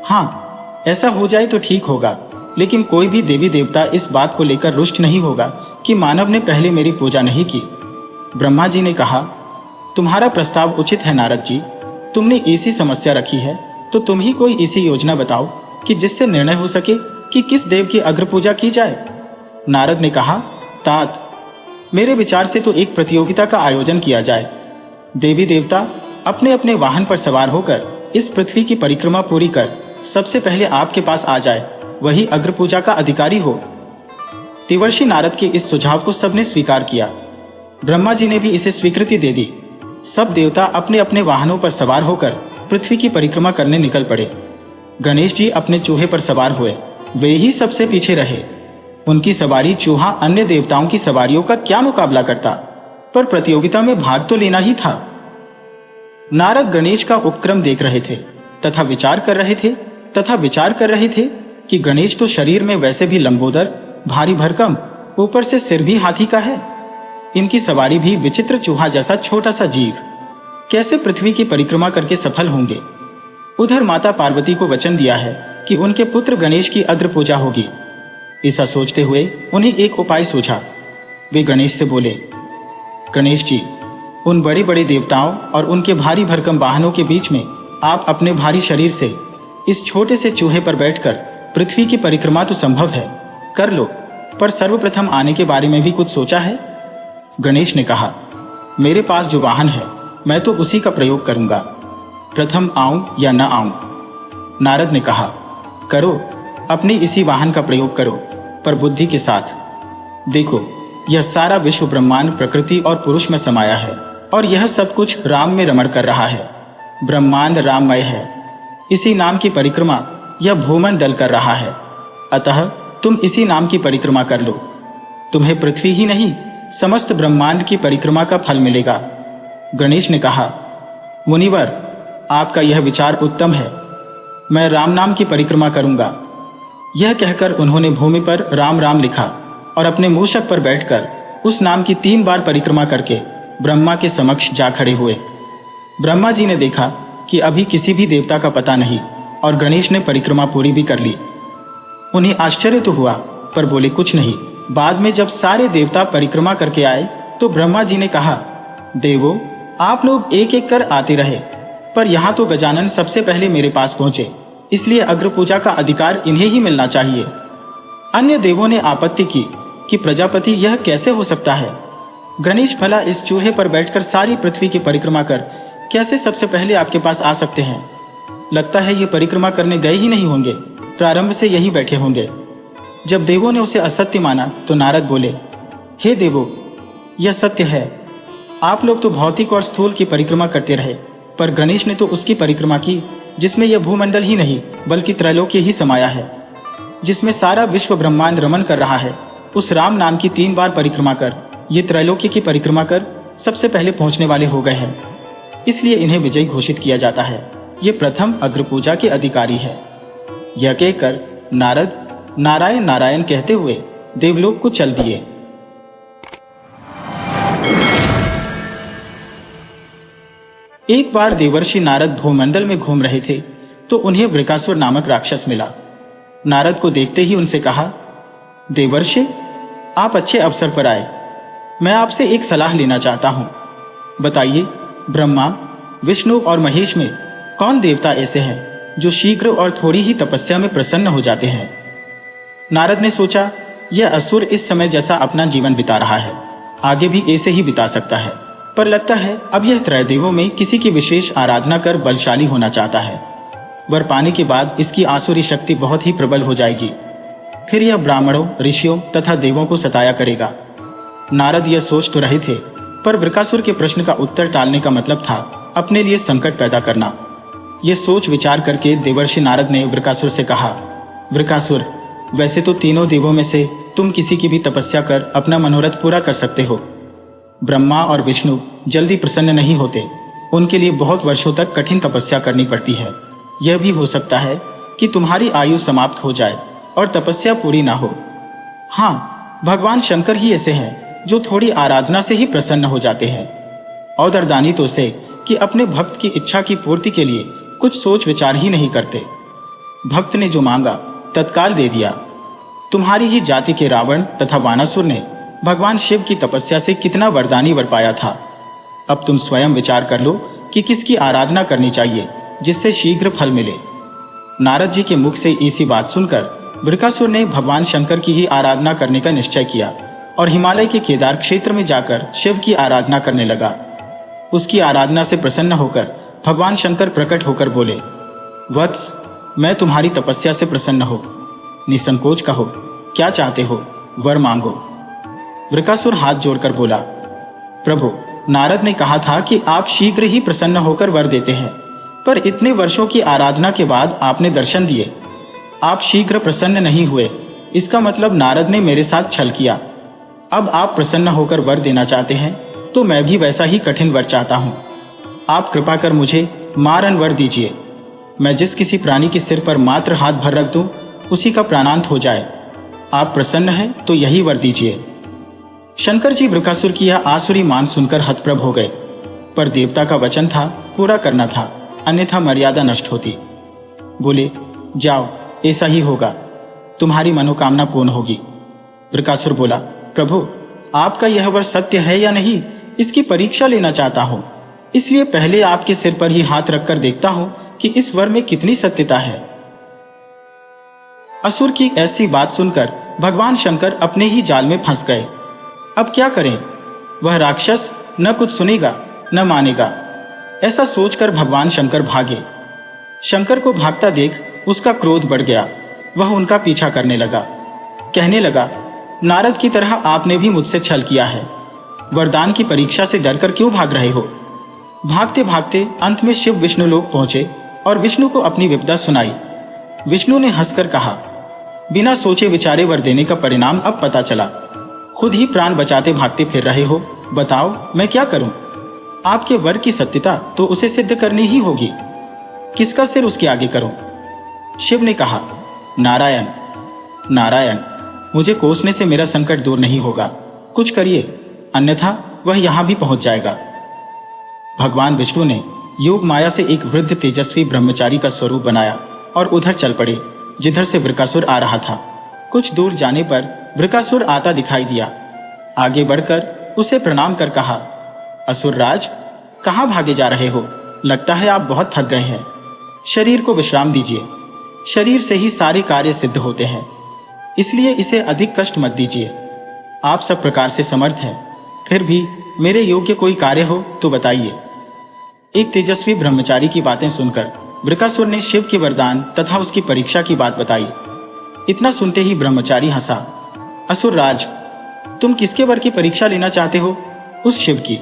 हाँ, ऐसा हो जाए तो ठीक होगा, लेकिन कोई भी देवी देवता इस बात को लेकर रुष्ट नहीं होगा कि मानव ने पहले मेरी पूजा नहीं की। ब्रह्मा जी ने कहा, तुम्हारा प्रस्ताव उचित है नारद जी, तुमने ऐसी समस्या रखी है तो तुम ही कोई ऐसी योजना बताओ कि जिससे निर्णय हो सके कि किस देव की अग्र पूजा की जाए। नारद ने कहा, तात, मेरे विचार से तो एक प्रतियोगिता का आयोजन किया जाए। देवी देवता अपने अपने वाहन पर सवार होकर इस पृथ्वी की परिक्रमा पूरी कर सबसे पहले आपके पास आ जाए वही अग्र पूजा का अधिकारी हो। देवर्षि नारद के इस सुझाव को सबने स्वीकार किया। ब्रह्मा जी ने भी इसे स्वीकृति दे दी। सब देवता अपने अपने वाहनों पर सवार होकर पृथ्वी की परिक्रमा करने निकल पड़े। गणेश जी अपने चूहे पर सवार हुए। वे ही सबसे पीछे रहे। उनकी सवारी चूहा अन्य देवताओं की सवारियों का क्या मुकाबला करता, पर प्रतियोगिता में भाग तो लेना ही था। नारद गणेश का उपक्रम देख रहे थे तथा विचार कर रहे थे कि गणेश तो शरीर में वैसे भी लंबोदर, भारी भरकम, ऊपर से सिर भी हाथी का है। इनकी सवारी भी विचित्र चूहा जैसा छोटा सा जीव कैसे पृथ्वी की परिक्रमा करके सफल होंगे। उधर माता पार्वती को वचन दिया है कि उनके पुत्र गणेश की अग्र पूजा होगी। ऐसा सोचते हुए उन्हें एक उपाय सूझा। वे गणेश से बोले, गणेश जी, उन बड़े बड़े देवताओं और उनके भारी भरकम वाहनों के बीच में आप अपने भारी शरीर से इस छोटे से चूहे पर बैठकर पृथ्वी की परिक्रमा तो संभव है, कर लो, पर सर्वप्रथम आने के बारे में भी कुछ सोचा है? गणेश ने कहा, मेरे पास जो वाहन है मैं तो उसी का प्रयोग करूंगा, प्रथम आऊं या न आऊं। नारद ने कहा, करो, अपने इसी वाहन का प्रयोग करो, पर बुद्धि के साथ। देखो, यह सारा विश्व ब्रह्मांड प्रकृति और पुरुष में समाया है और यह सब कुछ राम में रमण कर रहा है। ब्रह्मांड राममय है। इसी नाम की परिक्रमा यह भूमंडल कर रहा है। अतः तुम इसी नाम की परिक्रमा कर लो। तुम्हें पृथ्वी ही नहीं, समस्त ब्रह्मांड की परिक्रमा का फल मिलेगा। गणेश ने कहा, मुनिवर, आपका यह विचार उत्तम है। मैं राम नाम की परिक्रमा करूंगा। यह कहकर उन्होंने भूमि पर राम राम लिखा और अपने मूषक पर बैठकर उस नाम की 3 बार परिक्रमा करके ब्रह्मा के समक्ष जा खड़े हुए। ब्रह्मा जी ने देखा कि अभी किसी भी देवता का पता नहीं और गणेश ने परिक्रमा पूरी भी कर ली। उन्हें आश्चर्य तो हुआ, पर बोले कुछ नहीं। बाद में जब सारे देवता परिक्रमा करके आए तो ब्रह्मा जी ने कहा, देवो, आप लोग एक एक कर आते रहे, पर यहाँ तो गजानन सबसे पहले मेरे पास पहुंचे, इसलिए अग्र पूजा का अधिकार इन्हें ही मिलना चाहिए। अन्य देवों ने आपत्ति की कि प्रजापति, यह कैसे हो सकता है? गणेश भला इस चूहे पर बैठकर सारी पृथ्वी की परिक्रमा कर कैसे सबसे पहले आपके पास आ सकते हैं? लगता है ये परिक्रमा करने गए ही नहीं होंगे, प्रारंभ से यही बैठे होंगे। जब देवों ने उसे असत्य माना तो नारद बोले, हे देवो, यह सत्य है। आप लोग तो भौतिक और स्थूल की परिक्रमा करते रहे, पर गणेश ने तो उसकी परिक्रमा की जिसमें यह भूमंडल ही नहीं बल्कि त्रैलोक्य ही समाया है, जिसमें सारा विश्व ब्रह्मांड रमण कर रहा है। उस राम नाम की 3 बार परिक्रमा कर ये त्रैलोक्य की परिक्रमा कर सबसे पहले पहुंचने वाले हो गए हैं, इसलिए इन्हें विजयी घोषित किया जाता है। ये प्रथम अग्र पूजा के अधिकारी है। यह कहकर नारद नारायण नारायण कहते हुए देवलोक को चल दिए। एक बार देवर्षि नारद भूमंडल में घूम रहे थे तो उन्हें वृकासुर नामक राक्षस मिला। नारद को देखते ही उनसे कहा, देवर्षि, आप अच्छे अवसर पर आए। मैं आपसे एक सलाह लेना चाहता हूं। बताइए, ब्रह्मा, विष्णु और महेश में कौन देवता ऐसे हैं जो शीघ्र और थोड़ी ही तपस्या में प्रसन्न हो जाते हैं? नारद ने सोचा, यह असुर इस समय जैसा अपना जीवन बिता रहा है, आगे भी ऐसे ही बिता सकता है, पर लगता है अब यह त्रैदेवों में किसी की विशेष आराधना कर बलशाली होना चाहता है। वर पाने के बाद इसकी आसुरी शक्ति बहुत ही प्रबल हो जाएगी। फिर यह ब्राह्मणों, ऋषियों तथा देवों को सताया करेगा। नारद यह सोच तो रहे थे, पर वृकासुर के प्रश्न का उत्तर टालने का मतलब था अपने लिए संकट पैदा करना। यह सोच विचार करके देवर्षि नारद ने वृकासुर से कहा, वृकासुर, वैसे तो तीनों देवों में से तुम किसी की भी तपस्या कर अपना मनोरथ पूरा कर सकते हो। ब्रह्मा और विष्णु जल्दी प्रसन्न नहीं होते, उनके लिए बहुत वर्षों तक कठिन तपस्या करनी पड़ती है। यह भी हो सकता है कि तुम्हारी आयु समाप्त हो जाए और तपस्या पूरी ना हो। हाँ, भगवान शंकर ही ऐसे हैं जो थोड़ी आराधना से ही प्रसन्न हो जाते हैं। औदरदानी तो से कि अपने भक्त की इच्छा की पूर्ति के लिए कुछ सोच विचार ही नहीं करते। भक्त ने जो मांगा तत्काल दे दिया। तुम्हारी ही जाति के रावण तथा वानासुर ने भगवान शिव की तपस्या से कितना वरदानी वर पाया था। अब तुम स्वयं विचार कर लो कि किसकी आराधना करनी चाहिए जिससे शीघ्र फल मिले। नारद जी के मुख से ऐसी बात सुनकर वृकासुर ने भगवान शंकर की ही आराधना करने का निश्चय किया और हिमालय के केदार क्षेत्र में जाकर शिव की आराधना करने लगा। उसकी आराधना से प्रसन्न होकर भगवान शंकर प्रकट होकर बोले, वत्स, मैं तुम्हारी तपस्या से प्रसन्न हूं। निसंकोच कहो, क्या चाहते हो, वर मांगो। वृकासुर हाथ जोड़कर बोला, प्रभु, नारद ने कहा था कि आप शीघ्र ही प्रसन्न होकर वर देते हैं, पर इतने वर्षों की आराधना के बाद आपने दर्शन दिए, आप शीघ्र प्रसन्न नहीं हुए। इसका मतलब नारद ने मेरे साथ छल किया। अब आप प्रसन्न होकर वर देना चाहते हैं, तो मैं भी वैसा ही कठिन वर चाहता हूं। आप कृपा कर मुझे मारन वर दीजिए। मैं जिस किसी प्राणी के सिर पर मात्र हाथ भर रख दूं, उसी का प्राणांत हो जाए। आप प्रसन्न हैं तो यही वर दीजिए। शंकर जी वृकासुर की यह आसुरी मांग सुनकर हतप्रभ हो गए, पर देवता का वचन था, पूरा करना था, अन्यथा मर्यादा नष्ट होती। बोले, जाओ, ऐसा ही होगा, तुम्हारी मनोकामना पूर्ण होगी। वृकासुर बोला, प्रभु, आपका यह वर सत्य है या नहीं, इसकी परीक्षा लेना चाहता हूं, इसलिए पहले आपके सिर पर ही हाथ रखकर देखता हूं कि इस वर में कितनी सत्यता है। असुर की ऐसी बात सुनकर भगवान शंकर अपने ही जाल में फंस गए। अब क्या करें? वह राक्षस न कुछ सुनेगा न मानेगा। ऐसा सोचकर भगवान शंकर भागे। शंकर को भागता देख उसका क्रोध बढ़ गया। वह उनका पीछा करने लगा। कहने लगा, नारद की तरह आपने भी मुझसे छल किया है। वरदान की परीक्षा से डरकर क्यों भाग रहे हो? भागते भागते अंत में शिव विष्णु लोक पहुंचे और विष्णु को अपनी विपदा सुनाई। विष्णु ने हंसकर कहा, बिना सोचे विचारे वर देने का परिणाम अब पता चला। खुद ही प्राण बचाते भागते फिर रहे हो, बताओ मैं क्या करूं? आपके वर की सत्यता तो उसे सिद्ध करनी ही होगी। किसका सिर उसके आगे करूं? शिव ने कहा, नारायण नारायण, मुझे कोसने से मेरा संकट दूर नहीं होगा, कुछ करिए, अन्यथा वह यहां भी पहुंच जाएगा। भगवान विष्णु ने योग माया से एक वृद्ध तेजस्वी ब्रह्मचारी का स्वरूप बनाया और उधर चल पड़े जिधर से वृकासुर आ रहा था। कुछ दूर जाने पर वृकासुर आता दिखाई दिया। आगे बढ़कर उसे प्रणाम कर कहा, असुरराज, कहां भागे जा रहे हो? लगता है आप बहुत थक गए हैं। शरीर को विश्राम दीजिए। शरीर से ही सारे कार्य सिद्ध होते हैं, इसलिए इसे अधिक कष्ट मत दीजिए। आप सब प्रकार से समर्थ हैं, फिर भी मेरे योग्य कोई कार्य हो तो बताइए। एक तेजस्वी ब्रह्मचारी की बातें सुनकर वृकासुर ने शिव के वरदान तथा उसकी परीक्षा की बात बताई। इतना सुनते ही ब्रह्मचारी हंसा। असुरराज, तुम किसके वर की परीक्षा लेना चाहते हो? उस शिव की,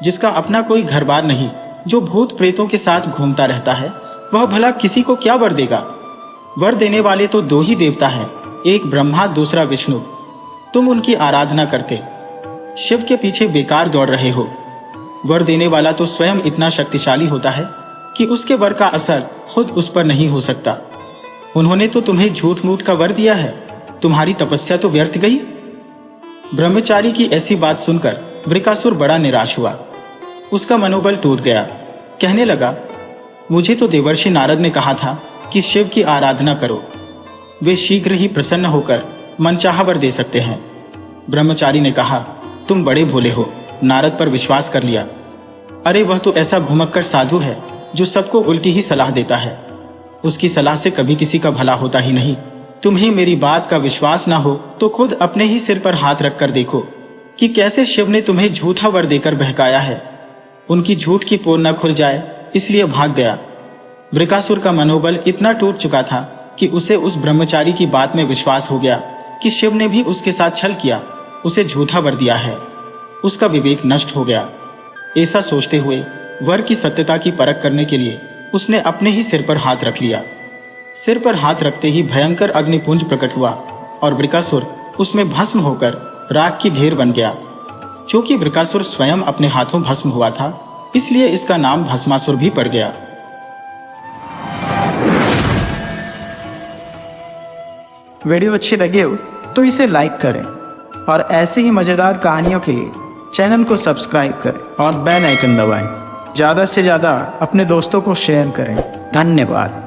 जिसका अपना कोई घर बार नहीं, जो भूत प्रेतों के साथ घूमता रहता है, वह भला किसी को क्या वर देगा? वर देने वाले तो दो ही देवता हैं, एक ब्रह्मा दूसरा विष्णु। तुम उनकी आराधना करते शिव के पीछे बेकार दौड़ रहे हो। वर देने वाला तो स्वयं इतना शक्तिशाली होता है कि उसके वर का असर खुद उस पर नहीं हो सकता। उन्होंने तो तुम्हें झूठ मूठ का वर दिया है, तुम्हारी तपस्या तो व्यर्थ गई। ब्रह्मचारी की ऐसी बात सुनकर वृकासुर बड़ा निराश हुआ। उसका मनोबल टूट गया। कहने लगा, मुझे तो देवर्षि नारद ने कहा था कि शिव की आराधना करो, वे शीघ्र ही प्रसन्न होकर मनचाहा वर दे सकते हैं। ब्रह्मचारी ने कहा, तुम बड़े भोले हो, नारद पर विश्वास कर लिया। अरे वह तो ऐसा घुमक्कड़ साधु है जो सबको उल्टी ही सलाह देता है। उसकी सलाह से कभी किसी का भला होता ही नहीं। तुम्हें मेरी बात का विश्वास ना हो तो खुद अपने ही सिर पर हाथ रखकर देखो कि कैसे शिव ने तुम्हें झूठा वर देकर बहकाया है। उनकी झूठ की पोल न खुल जाए इसलिए भाग गया। वृकासुर का मनोबल इतना टूट चुका था कि उसे उस ब्रह्मचारी की बात में विश्वास हो गया कि शिव ने भी उसके साथ छल किया, उसे झूठा वर दिया है। उसका विवेक नष्ट हो गया। ऐसा सोचते हुए वर की सत्यता की परख करने के लिए उसने अपने ही सिर पर हाथ रख लिया। सिर पर हाथ रखते ही भयंकर अग्निपुंज प्रकट हुआ और वृकासुर उसमें भस्म होकर राख की ढेर बन गया। क्योंकि वृकासुर स्वयं अपने हाथों भस्म हुआ था, इसलिए इसका नाम भस्मासुर भी पड़ गया। वीडियो अच्छी लगी हो तो इसे लाइक करें और ऐसी ही मज़ेदार कहानियों के लिए चैनल को सब्सक्राइब करें और बेल आइकन दबाएं। ज़्यादा से ज़्यादा अपने दोस्तों को शेयर करें। धन्यवाद।